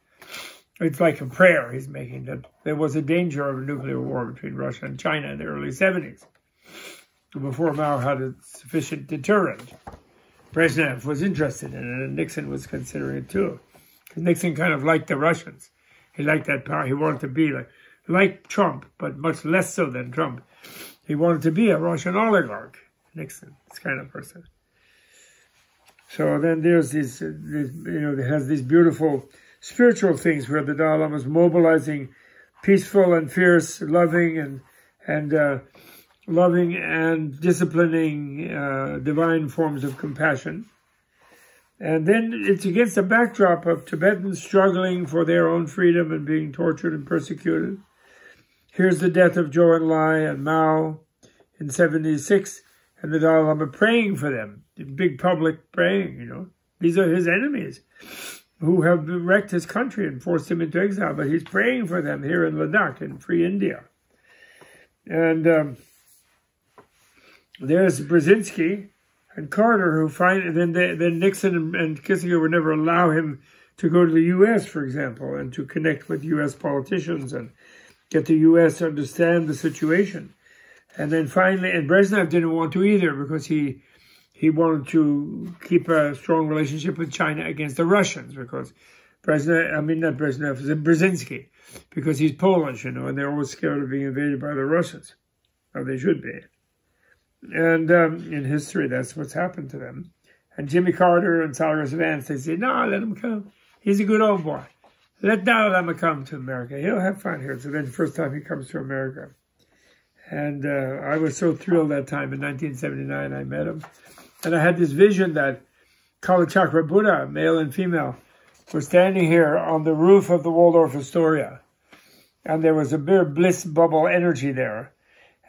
It's like a prayer he's making, that there was a danger of a nuclear war between Russia and China in the early 70s, before Mao had a sufficient deterrent. Brezhnev was interested in it, and Nixon was considering it too. Because Nixon kind of liked the Russians. He liked that power. He wanted to be like Trump, but much less so than Trump. He wanted to be a Russian oligarch, Nixon, this kind of person. So then there's these, it has these beautiful spiritual things where the Dalai Lama is mobilizing peaceful and fierce, loving and disciplining divine forms of compassion. And then it's against the backdrop of Tibetans struggling for their own freedom and being tortured and persecuted. Here's the death of Zhou Enlai and Mao in 76, and the Dalai Lama praying for them, in big public praying, These are his enemies who have wrecked his country and forced him into exile, but he's praying for them here in Ladakh, in free India. And there's Brzezinski and Carter, who then Nixon and Kissinger would never allow him to go to the U.S., for example, and to connect with U.S. politicians and get the U.S. to understand the situation. And then finally, and Brezhnev didn't want to either, because he wanted to keep a strong relationship with China against the Russians, because Brzezinski, because he's Polish, and they're always scared of being invaded by the Russians. Or they should be. And in history, that's what's happened to them. And Jimmy Carter and Cyrus Vance, they say, no, let him come. He's a good old boy. Let Dalai Lama come to America. He'll have fun here. So then the first time he comes to America. And I was so thrilled that time in 1979 I met him. And I had this vision that Kalachakra Buddha, male and female, were standing here on the roof of the Waldorf Astoria. And there was a bit of bliss bubble energy there.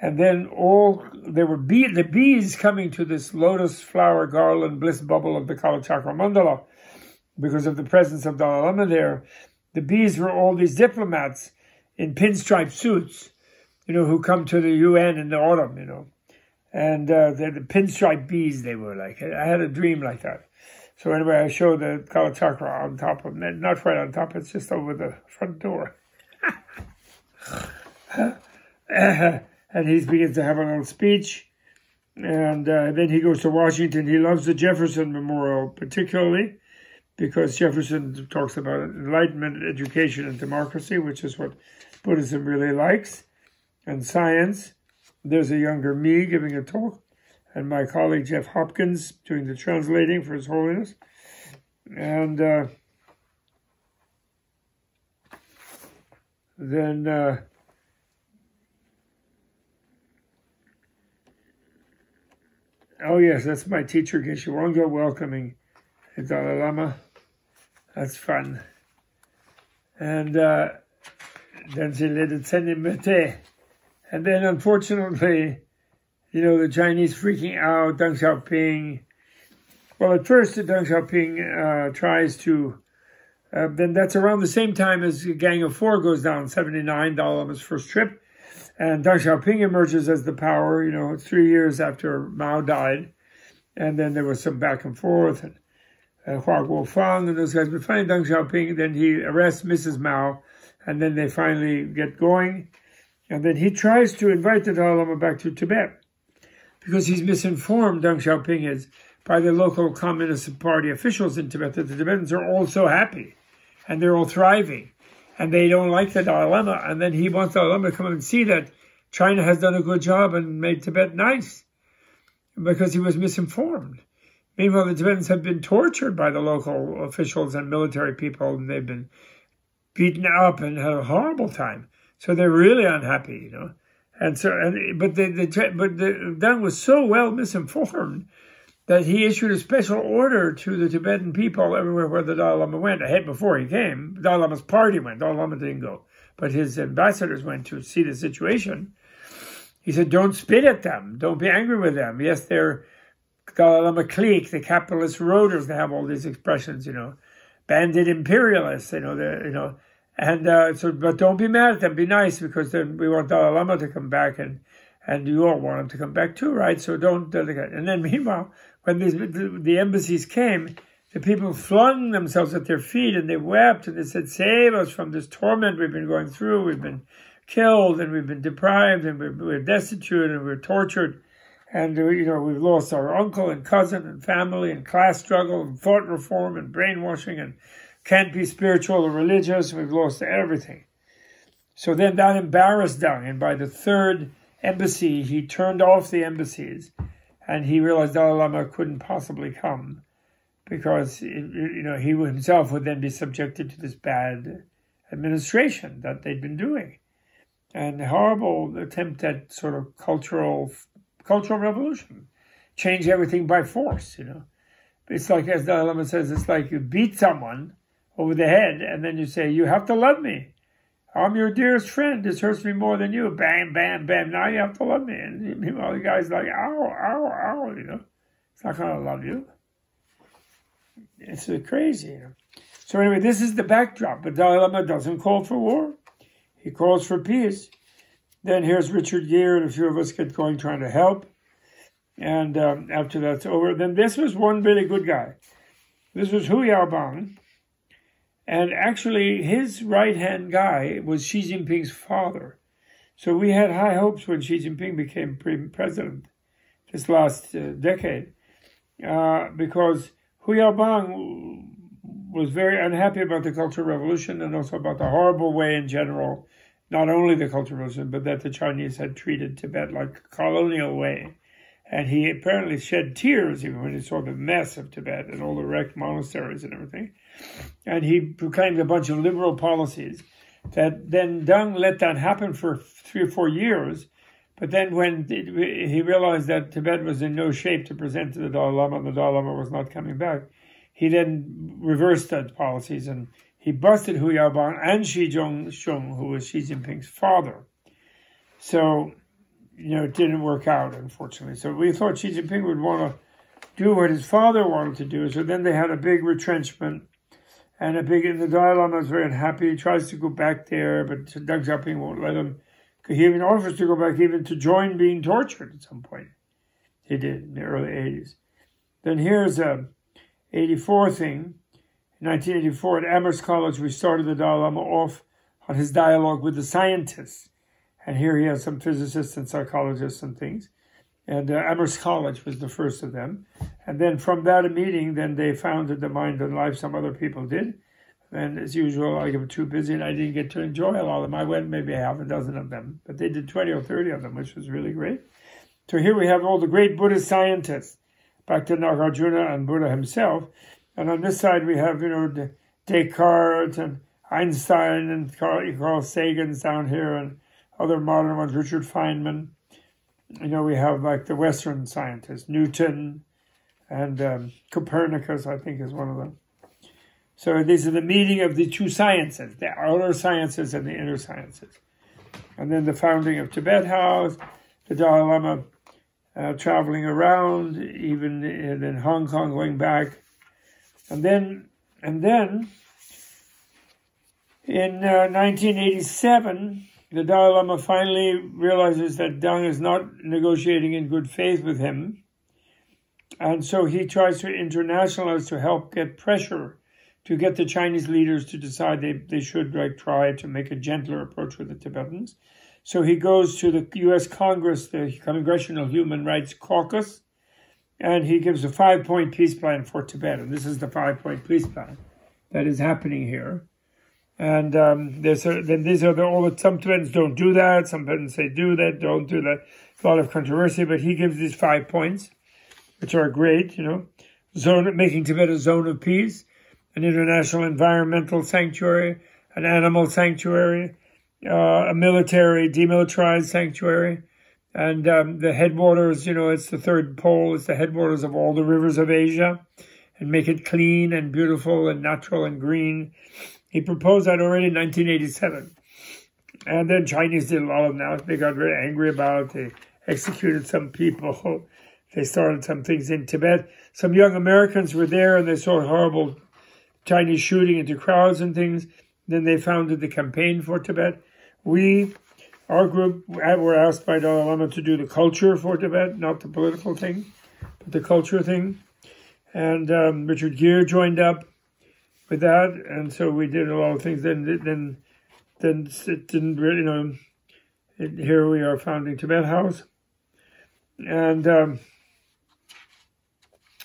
And then the bees coming to this lotus flower garland bliss bubble of the Kalachakra Mandala, because of the presence of Dalai Lama there. The bees were all these diplomats in pinstripe suits, who come to the UN in the autumn, And they're the pinstripe bees, they were like. I had a dream like that. So anyway, I showed the Kalachakra on top of them. Not right on top, it's just over the front door. And he begins to have a little speech. And then he goes to Washington. He loves the Jefferson Memorial particularly, because Jefferson talks about enlightenment, education, and democracy, which is what Buddhism really likes, and science. There's a younger me giving a talk, and my colleague Jeff Hopkins doing the translating for His Holiness. And then oh yes, that's my teacher Geshe Wangyal welcoming the Dalai Lama. That's fun. And then she let it send him mete. And then, unfortunately, the Chinese freaking out, Deng Xiaoping, Well, at first, Deng Xiaoping tries to, then that's around the same time as the Gang of Four goes down, 79, Dalai Lama's first trip. And Deng Xiaoping emerges as the power, 3 years after Mao died. And then there was some back and forth, and Hua Guofang and those guys. But finally, Deng Xiaoping, then he arrests Mrs. Mao, and then they finally get going. And then he tries to invite the Dalai Lama back to Tibet, because he's misinformed, Deng Xiaoping is, by the local Communist Party officials in Tibet, that the Tibetans are all so happy, and they're all thriving, and they don't like the Dalai Lama. And then he wants the Dalai Lama to come and see that China has done a good job and made Tibet nice, because he was misinformed. Meanwhile, the Tibetans have been tortured by the local officials and military people, and they've been beaten up and had a horrible time. So they're really unhappy, And so, but Deng was so well misinformed that he issued a special order to the Tibetan people everywhere where the Dalai Lama went. Ahead before he came, the Dalai Lama's party went. Dalai Lama didn't go, but his ambassadors went to see the situation. He said, "Don't spit at them. Don't be angry with them. Yes, they're Dalai Lama clique, the capitalist roaders. They have all these expressions, bandit imperialists, but don't be mad at them. Be nice, because then we want Dalai Lama to come back, and you all want him to come back too, right? So don't." And then meanwhile, when the embassies came, the people flung themselves at their feet and they wept and they said, "Save us from this torment we've been going through. We've been killed and we've been deprived and we're destitute and we're tortured. And, we've lost our uncle and cousin and family and class struggle and thought reform and brainwashing and can't be spiritual or religious. We've lost everything." So then that embarrassed Deng. And by the third embassy, he turned off the embassies. And he realized Dalai Lama couldn't possibly come, because, he himself would then be subjected to this bad administration that they'd been doing. And a horrible attempt at sort of cultural revolution. Change everything by force, It's like, as Dalai Lama says, it's like you beat someone over the head and then you say, "You have to love me. I'm your dearest friend. This hurts me more than you." Bam, bam, bam. Now you have to love me. And meanwhile, the guy's like, "Ow, ow, ow," It's not going to love you. It's crazy, So anyway, this is the backdrop. But Dalai Lama doesn't call for war. He calls for peace. Then here's Richard Gere and a few of us get going trying to help. And after that's over, then this was one really good guy. This was Hu Yaobang. And actually, his right-hand guy was Xi Jinping's father. So we had high hopes when Xi Jinping became president this last decade, because Hu Yaobang was very unhappy about the Cultural Revolution and also about the horrible way in general, not only the Cultural Revolution, but that the Chinese had treated Tibet like a colonial way. And he apparently shed tears even when he saw the mess of Tibet and all the wrecked monasteries and everything. And he proclaimed a bunch of liberal policies that then Deng let that happen for 3 or 4 years. But then when he realized that Tibet was in no shape to present to the Dalai Lama, and the Dalai Lama was not coming back, he then reversed those policies and he busted Hu Yaobang and Xi Jinping, who was Xi Jinping's father. So, it didn't work out, unfortunately. So we thought Xi Jinping would want to do what his father wanted to do. So then they had a big retrenchment, and the Dalai Lama is very unhappy. He tries to go back there, but Deng Xiaoping won't let him. He even offers to go back, even to join being tortured at some point. He did in the early 80s. Then here's a 84 thing. In 1984 at Amherst College, we started the Dalai Lama off on his dialogue with the scientists. And here he has some physicists and psychologists and things. And Amherst College was the first of them. And then from that meeting, then they founded the Mind and Life. Some other people did. And as usual, I got too busy and I didn't get to enjoy a lot of them. I went maybe half a dozen of them. But they did 20 or 30 of them, which was really great. So here we have all the great Buddhist scientists, back to Nagarjuna and Buddha himself. And on this side, we have, Descartes and Einstein and Carl Sagan's down here and other modern ones, Richard Feynman. We have like the Western scientists, Newton and Copernicus, I think, is one of them. So these are the meeting of the two sciences, the outer sciences and the inner sciences. And then the founding of Tibet House, the Dalai Lama traveling around, even in Hong Kong, going back. And then in 1987, the Dalai Lama finally realizes that Deng is not negotiating in good faith with him. And so he tries to internationalize to help get pressure to get the Chinese leaders to decide they should try to make a gentler approach with the Tibetans. So he goes to the U.S. Congress, the Congressional Human Rights Caucus, and he gives a 5-point peace plan for Tibet. And this is the 5-point peace plan that is happening here. And then these are all the, some Tibetans don't do that. Some Tibetans say do that, don't do that. A lot of controversy, but he gives these 5 points, which are great, making Tibet a zone of peace, an international environmental sanctuary, an animal sanctuary, a military, demilitarized sanctuary, and the headwaters, it's the third pole, it's the headwaters of all the rivers of Asia, and make it clean and beautiful and natural and green. He proposed that already in 1987. And then Chinese did a lot of that. They got very angry about it. They executed some people. They started some things in Tibet. Some young Americans were there and they saw horrible Chinese shooting into crowds and things. Then they founded the Campaign for Tibet. Our group, were asked by Dalai Lama to do the culture for Tibet, not the political thing, but the culture thing. And Richard Gere joined up with that, and so we did a lot of things. Then it didn't really, here we are founding Tibet House. And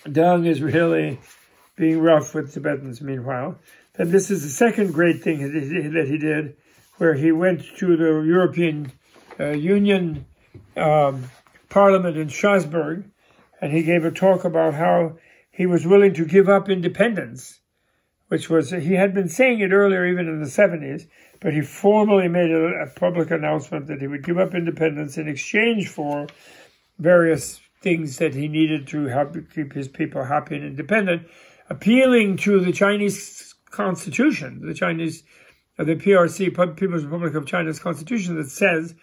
Deng is really being rough with Tibetans meanwhile. Then this is the second great thing that he did, where he went to the European Union Parliament in Strasbourg, and he gave a talk about how he was willing to give up independence, which was, he had been saying it earlier, even in the 70s, but he formally made a public announcement that he would give up independence in exchange for various things that he needed to keep his people happy and independent, appealing to the Chinese Constitution, the PRC, People's Republic of China's Constitution, that says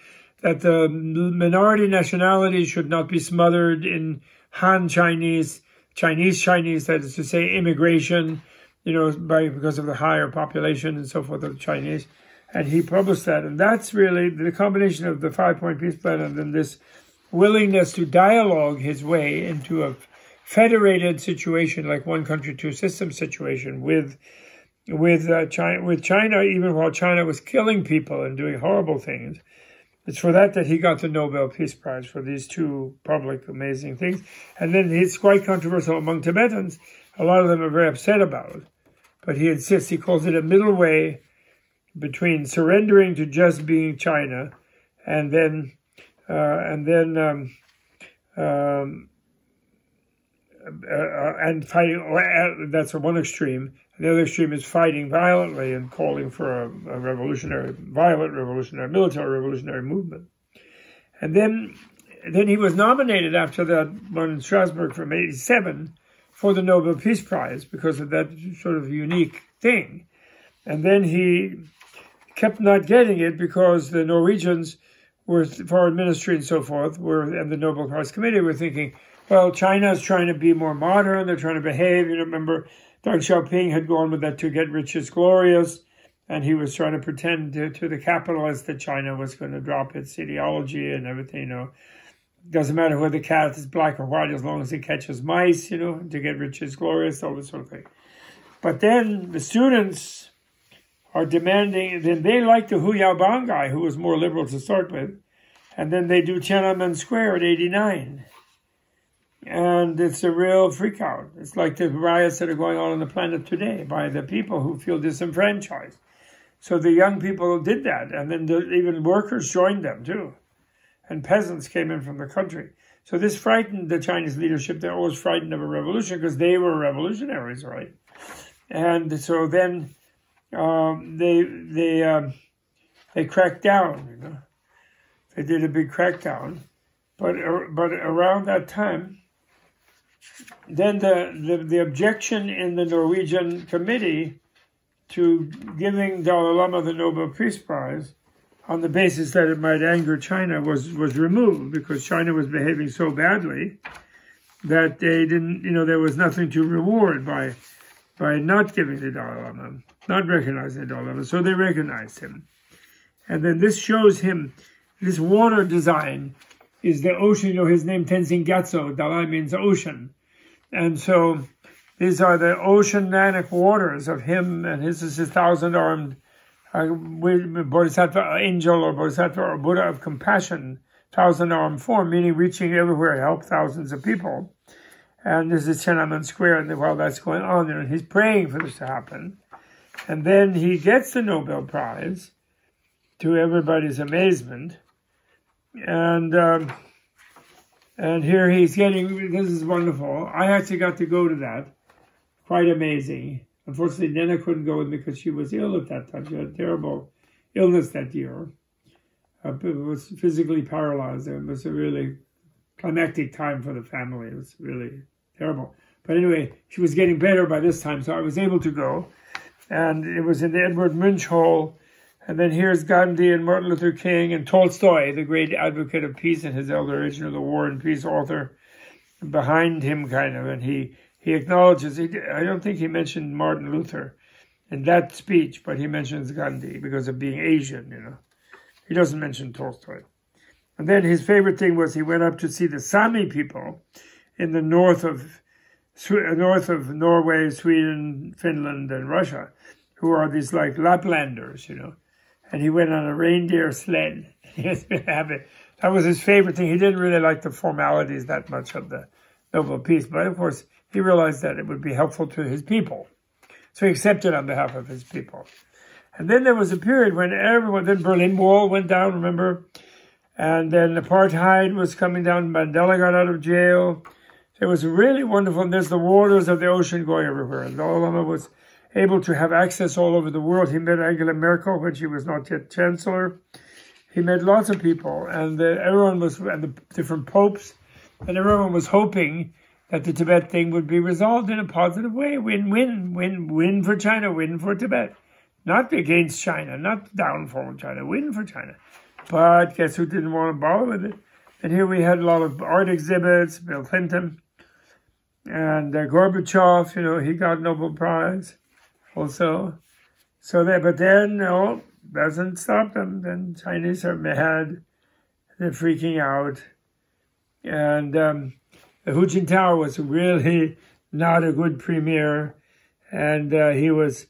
that the minority nationalities should not be smothered in Han Chinese, that is to say, immigration, because of the higher population and so forth of the Chinese. And he published that. And that's really the combination of the 5-point peace plan and then this willingness to dialogue his way into a federated situation, like one country, two systems situation with China, even while China was killing people and doing horrible things. It's for that he got the Nobel Peace Prize, for these two public amazing things. And then it's quite controversial among Tibetans. A lot of them are very upset about it. But he insists, he calls it a middle way between surrendering to just being China and fighting. That's one extreme. The other extreme is fighting violently and calling for a violent military revolutionary movement. And then he was nominated after that one in Strasbourg from 87 for the Nobel Peace Prize because of that sort of unique thing. And then he kept not getting it because the Norwegians were, foreign ministry and so forth, and the Nobel Prize Committee were thinking, well, China is trying to be more modern, they're trying to behave. Remember, Deng Xiaoping had gone with that to get rich is glorious, and he was trying to pretend to the capitalists that China was going to drop its ideology and everything, Doesn't matter whether the cat is black or white as long as it catches mice, to get rich is glorious, all this sort of thing. But then the students are demanding, then they like the Hu Yaobang guy, who was more liberal to start with, and then they do Tiananmen Square at 89. And it's a real freak out. It's like the riots that are going on the planet today by the people who feel disenfranchised. So the young people did that, and then even workers joined them too. And peasants came in from the country. So this frightened the Chinese leadership. They're always frightened of a revolution because they were revolutionaries, right? And so then they cracked down, They did a big crackdown. But around that time, then the objection in the Norwegian committee to giving Dalai Lama the Nobel Peace Prize on the basis that it might anger China was removed, because China was behaving so badly that they didn't, there was nothing to reward by not giving the Dalai Lama, not recognizing the Dalai Lama. So they recognized him. And then this shows him, this water design is the ocean, his name Tenzin Gyatso, Dalai means ocean. And so these are the oceanic waters of him, and his is his 1,000-armed Bodhisattva angel or Bodhisattva or Buddha of compassion, 1,000-armed form, meaning reaching everywhere, help thousands of people. And this is Tiananmen Square, and while that's going on there, and he's praying for this to happen. And then he gets the Nobel Prize, to everybody's amazement. And here he's getting, this is wonderful. I actually got to go to that. Quite amazing. Unfortunately, Nena couldn't go with me because she was ill at that time. She had a terrible illness that year. Was physically paralyzed. It was a really climactic time for the family. It was really terrible. But anyway, she was getting better by this time, so I was able to go. And it was in the Edward Munch Hall. And then here's Gandhi and Martin Luther King and Tolstoy, the great advocate of peace and his elder age, the War and Peace author, behind him kind of. And he acknowledges, I don't think he mentioned Martin Luther in that speech, but he mentions Gandhi because of being Asian, He doesn't mention Tolstoy. And then his favorite thing was he went up to see the Sami people in the north of Norway, Sweden, Finland, and Russia, who are these like Laplanders, And he went on a reindeer sled. He was really happy. That was his favorite thing. He didn't really like the formalities that much of the Nobel Peace, but of course he realized that it would be helpful to his people. So he accepted on behalf of his people. And then there was a period when then Berlin Wall went down, remember? And then apartheid was coming down. Mandela got out of jail. It was really wonderful. And there's the waters of the ocean going everywhere. And Dalai Lama was able to have access all over the world. He met Angela Merkel when she was not yet chancellor. He met lots of people, and everyone was, and the different popes, and everyone was hoping that the Tibet thing would be resolved in a positive way. Win-win, win for China, win for Tibet. Not against China, not downfall of China, win for China. But guess who didn't want to bother with it? And here we had a lot of art exhibits, Bill Clinton, and Gorbachev, he got Nobel Prize also. But then, no, doesn't stop them. Then Chinese are mad. They're freaking out. And Hu Jintao was really not a good premier. And he was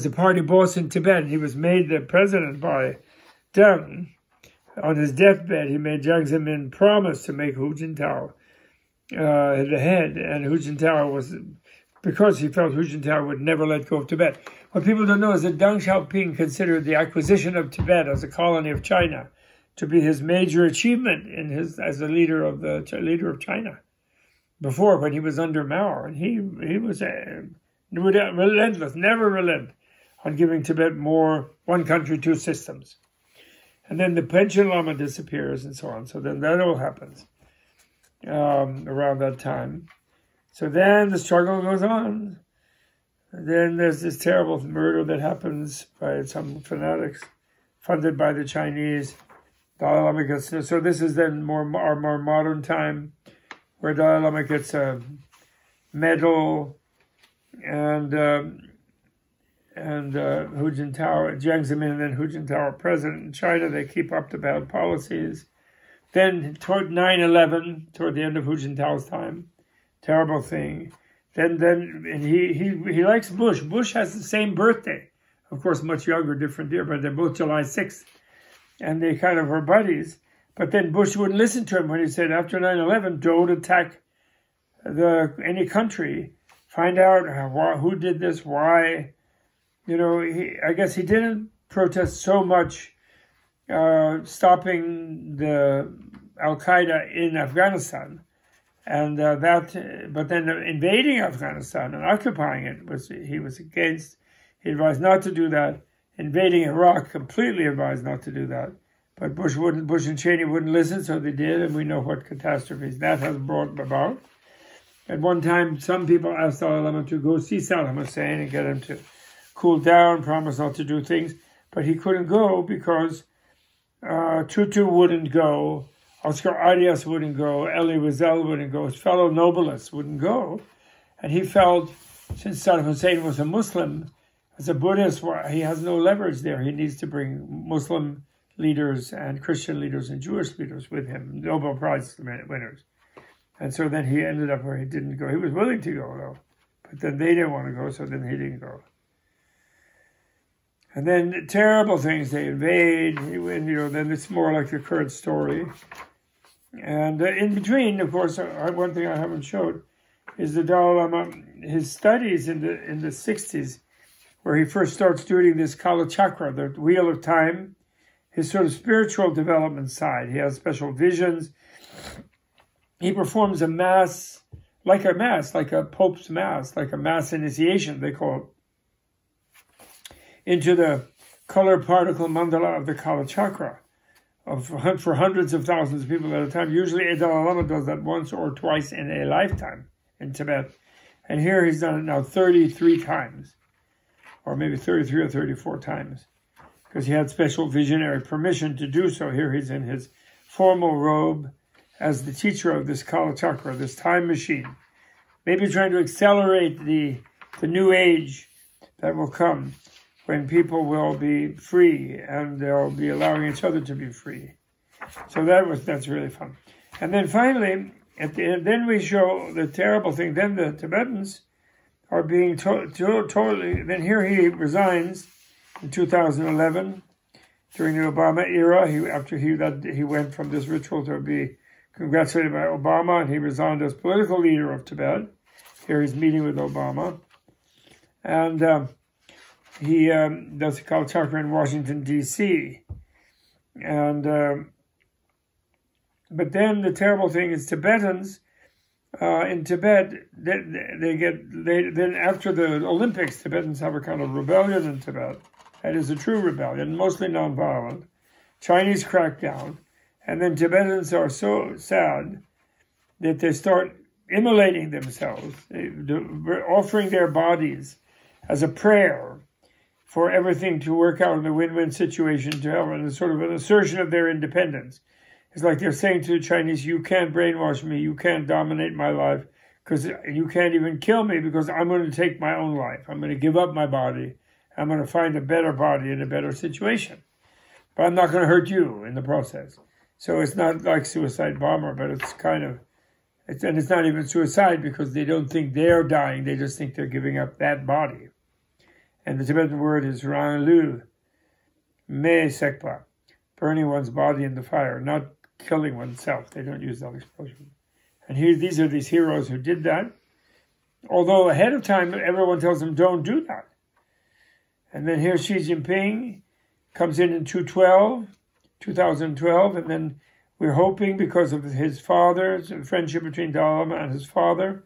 a party boss in Tibet. He was made the president by Deng. On his deathbed, he made Jiang Zemin promise to make Hu Jintao the head. And Hu Jintao was, because he felt Hu Jintao would never let go of Tibet. What people don't know is that Deng Xiaoping considered the acquisition of Tibet as a colony of China to be his major achievement as the leader of China. Before, when he was under Mao, and he was relentless, never relent on giving Tibet more one country, two systems. And then the Panchen Lama disappears and so on. So then that all happens around that time. So then the struggle goes on. And then there's this terrible murder that happens by some fanatics funded by the Chinese. Dalai Lama gets, so this is then our more modern time, where Dalai Lama gets a medal, and Hu Jintao, Jiang Zemin, and then Hu Jintao are president in China. They keep up the bad policies. Then toward 9/11, toward the end of Hu Jintao's time, terrible thing. Then and he likes Bush. Bush has the same birthday, of course, much younger, different year, but they're both July 6th, and they kind of were buddies. But then Bush wouldn't listen to him when he said, after 9/11, don't attack any country. Find out who did this, why. I guess he didn't protest so much stopping the Al-Qaeda in Afghanistan, and but then invading Afghanistan and occupying it he was against. He advised not to do that. Invading Iraq, completely advised not to do that. But Bush and Cheney wouldn't listen, so they did, and we know what catastrophes that has brought about. At one time, some people asked Dalai Lama to go see Saddam Hussein and get him to cool down, promise not to do things, but he couldn't go because Tutu wouldn't go, Oscar Arias wouldn't go, Elie Wiesel wouldn't go, his fellow Nobelists wouldn't go. And he felt, since Saddam Hussein was a Muslim, as a Buddhist, he has no leverage there. He needs to bring Muslim leaders and Christian leaders and Jewish leaders with him, Nobel Prize winners. And so then he ended up where he didn't go. He was willing to go, though. But then they didn't want to go, so then he didn't go. And then terrible things, they invade. Then it's more like the current story. And in between, of course, one thing I haven't showed is the Dalai Lama, his studies in the 60s, where he first starts doing this Kala Chakra, the Wheel of Time, his sort of spiritual development side. He has special visions. He performs a mass, like a Pope's mass, like a mass initiation, they call it, into the color particle mandala of the Kala Chakra for hundreds of thousands of people at a time. Usually a Dalai Lama does that once or twice in a lifetime in Tibet. And here he's done it now 33 times, or maybe 33 or 34 times, because he had special visionary permission to do so. Here he's in his formal robe as the teacher of this Kala Chakra, this time machine, maybe trying to accelerate the new age that will come when people will be free and they'll be allowing each other to be free. So that's really fun. And then finally, at the end, then we show the terrible thing. Then the Tibetans are being totally. Then here he resigns in 2011 during the Obama era. After he went from this ritual to be congratulated by Obama, and he resigned as political leader of Tibet. Here he's meeting with Obama, and he does the Kala Chakra in Washington D.C. And but then the terrible thing is Tibetans in Tibet. Then after the Olympics, Tibetans have a kind of rebellion in Tibet. That is a true rebellion, mostly nonviolent. Chinese crack down. And then Tibetans are so sad that they start immolating themselves, offering their bodies as a prayer for everything to work out in a win-win situation to help, and it's sort of an assertion of their independence. It's like they're saying to the Chinese, you can't brainwash me, you can't dominate my life, because you can't even kill me, because I'm going to take my own life. I'm going to give up my body. I'm going to find a better body in a better situation. But I'm not going to hurt you in the process. So it's not like suicide bomber, but it's kind of, and it's not even suicide because they don't think they're dying. They just think they're giving up that body. And the Tibetan word is ranlu, me sekpa, burning one's body in the fire, not killing oneself. They don't use that expression. And these are these heroes who did that. Although ahead of time, everyone tells them, don't do that. And then here Xi Jinping comes in 2012, and then we're hoping, because of his father's friendship between Dalai Lama and his father,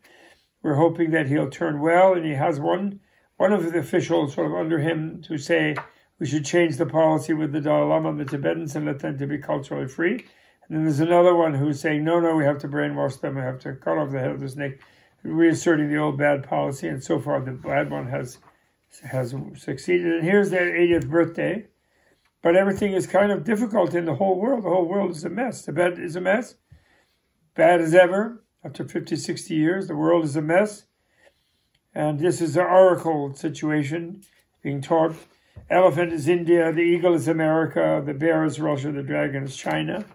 we're hoping that he'll turn well, and he has one of the officials sort of under him to say we should change the policy with the Dalai Lama and the Tibetans and let them to be culturally free. And then there's another one who's saying, no, we have to brainwash them, we have to cut off the head of the snake, reasserting the old bad policy, and so far the bad one has succeeded. And here's their 80th birthday. But everything is kind of difficult in the whole world. The whole world is a mess. Tibet is a mess. Bad as ever. After 50, 60 years, the world is a mess. And this is the oracle situation being taught. Elephant is India, the eagle is America, the bear is Russia, the dragon is China.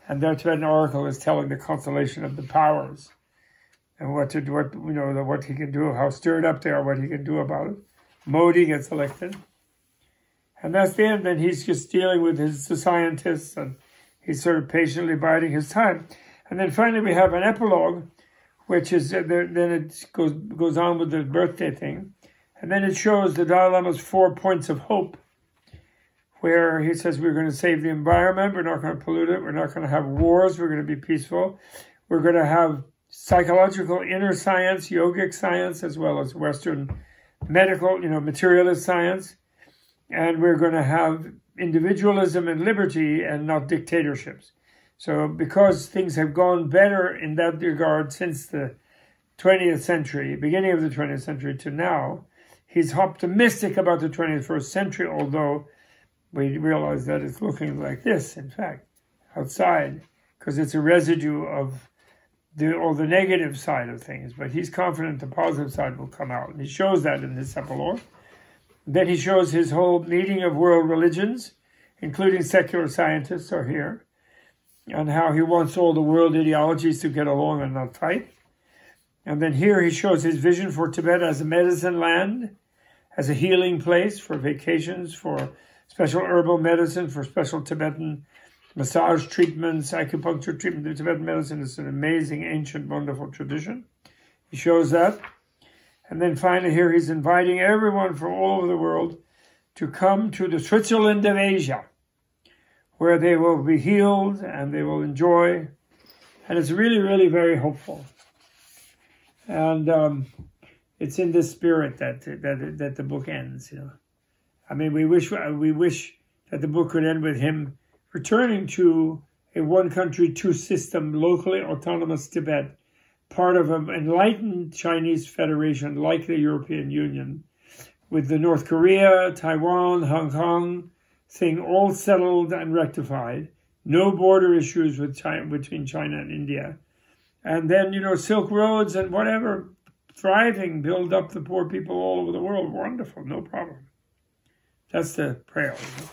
And their Tibetan oracle is telling the constellation of the powers and what he can do, how stirred up they are, what he can do about it. Modi gets elected. And that's the end. Then he's just dealing with the scientists, and he's sort of patiently biding his time. And then finally we have an epilogue, which is, then it goes on with the birthday thing. And then it shows the Dalai Lama's 4 points of hope, where he says we're going to save the environment, we're not going to pollute it, we're not going to have wars, we're going to be peaceful, we're going to have psychological inner science, yogic science, as well as Western medical, materialist science. And we're going to have individualism and liberty and not dictatorships. So because things have gone better in that regard since the 20th century, beginning of the 20th century to now, he's optimistic about the 21st century, although we realize that it's looking like this, in fact, outside, because it's a residue of all the negative side of things. But he's confident the positive side will come out. And he shows that in this epilogue. Then he shows his whole meeting of world religions, including secular scientists are here, and how he wants all the world ideologies to get along and not fight. And then here he shows his vision for Tibet as a medicine land, as a healing place for vacations, for special herbal medicine, for special Tibetan massage treatments, acupuncture treatment. The Tibetan medicine is an amazing, ancient, wonderful tradition. He shows that. And then finally here he's inviting everyone from all over the world to come to the Switzerland of Asia, where they will be healed and they will enjoy. And it's really, really very hopeful. And it's in this spirit that the book ends. You know, I mean, we wish that the book could end with him returning to a one country, two system, locally autonomous Tibet, part of an enlightened Chinese federation like the European Union, with the North Korea, Taiwan, Hong Kong thing all settled and rectified, no border issues with between China and India. And then, you know, Silk Roads and whatever, thriving, build up the poor people all over the world. Wonderful, no problem. That's the prayer. You know?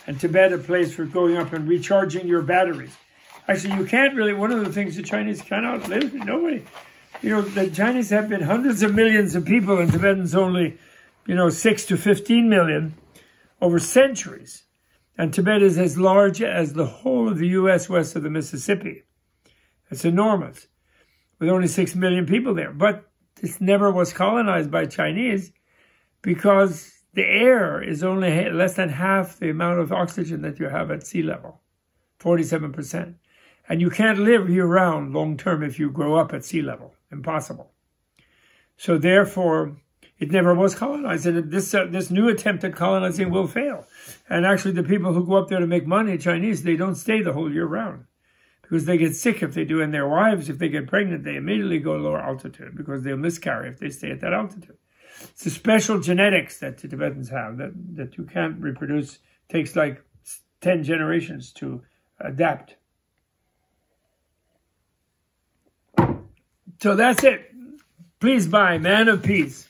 And Tibet, a place for going up and recharging your batteries. Actually, you can't really, one of the things the Chinese cannot live, nobody, you know, the Chinese have been hundreds of millions of people and Tibetans only, you know, 6 to 15 million over centuries. And Tibet is as large as the whole of the U.S. west of the Mississippi. It's enormous, with only 6 million people there. But this never was colonized by Chinese because the air is only less than half the amount of oxygen that you have at sea level, 47%. And you can't live year-round long-term if you grow up at sea level. Impossible. So therefore, it never was colonized. And this new attempt at colonizing will fail. And actually, the people who go up there to make money, Chinese, they don't stay the whole year round. Because they get sick if they do, and their wives, if they get pregnant, they immediately go lower altitude because they'll miscarry if they stay at that altitude. It's a special genetics that the Tibetans have that you can't reproduce. It takes like 10 generations to adapt. So that's it. Please buy Man of Peace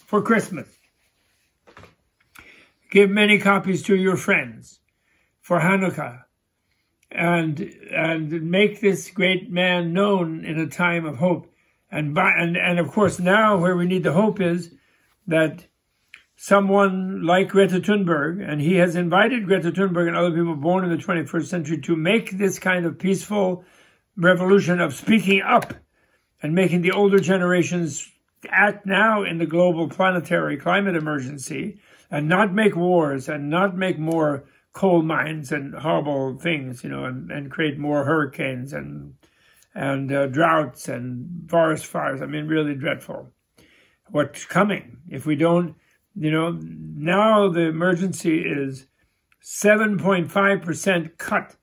for Christmas. Give many copies to your friends for Hanukkah. And make this great man known in a time of hope. And of course now where we need the hope is that someone like Greta Thunberg, and he has invited Greta Thunberg and other people born in the 21st century to make this kind of peaceful revolution of speaking up and making the older generations act now in the global planetary climate emergency and not make wars and not make more coal mines and horrible things, you know, and create more hurricanes and droughts and forest fires. I mean, really dreadful. What's coming if we don't, you know, now the emergency is 7.5% cut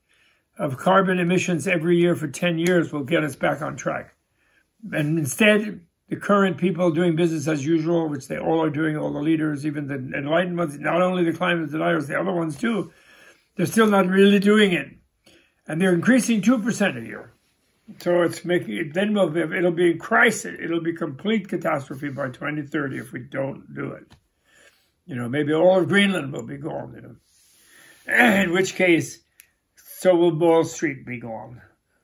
of carbon emissions every year for 10 years will get us back on track. And instead, the current people doing business as usual, which they all are doing, all the leaders, even the enlightened ones, not only the climate deniers, the other ones too, they're still not really doing it. And they're increasing 2% a year. So it's making it, then it'll be a crisis. It'll be complete catastrophe by 2030 if we don't do it. You know, maybe all of Greenland will be gone, you know. In which case, so will Wall Street be gone.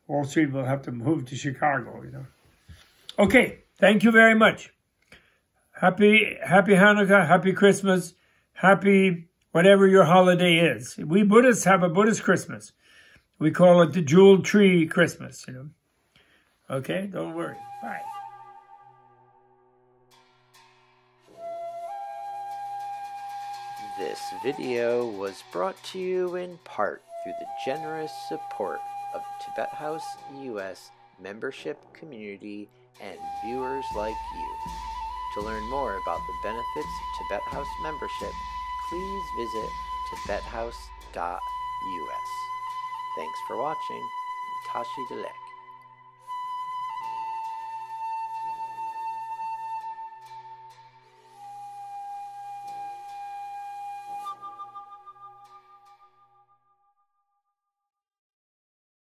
Wall Street will have to move to Chicago, you know. Okay, thank you very much. Happy Hanukkah, happy Christmas, happy whatever your holiday is. We Buddhists have a Buddhist Christmas. We call it the Jewel Tree Christmas, you know. Okay, don't worry. Bye. This video was brought to you in part through the generous support of Tibet House US membership community and viewers like you. To learn more about the benefits of Tibet House membership, please visit tibethouse.us. Thanks for watching. Tashi Delek.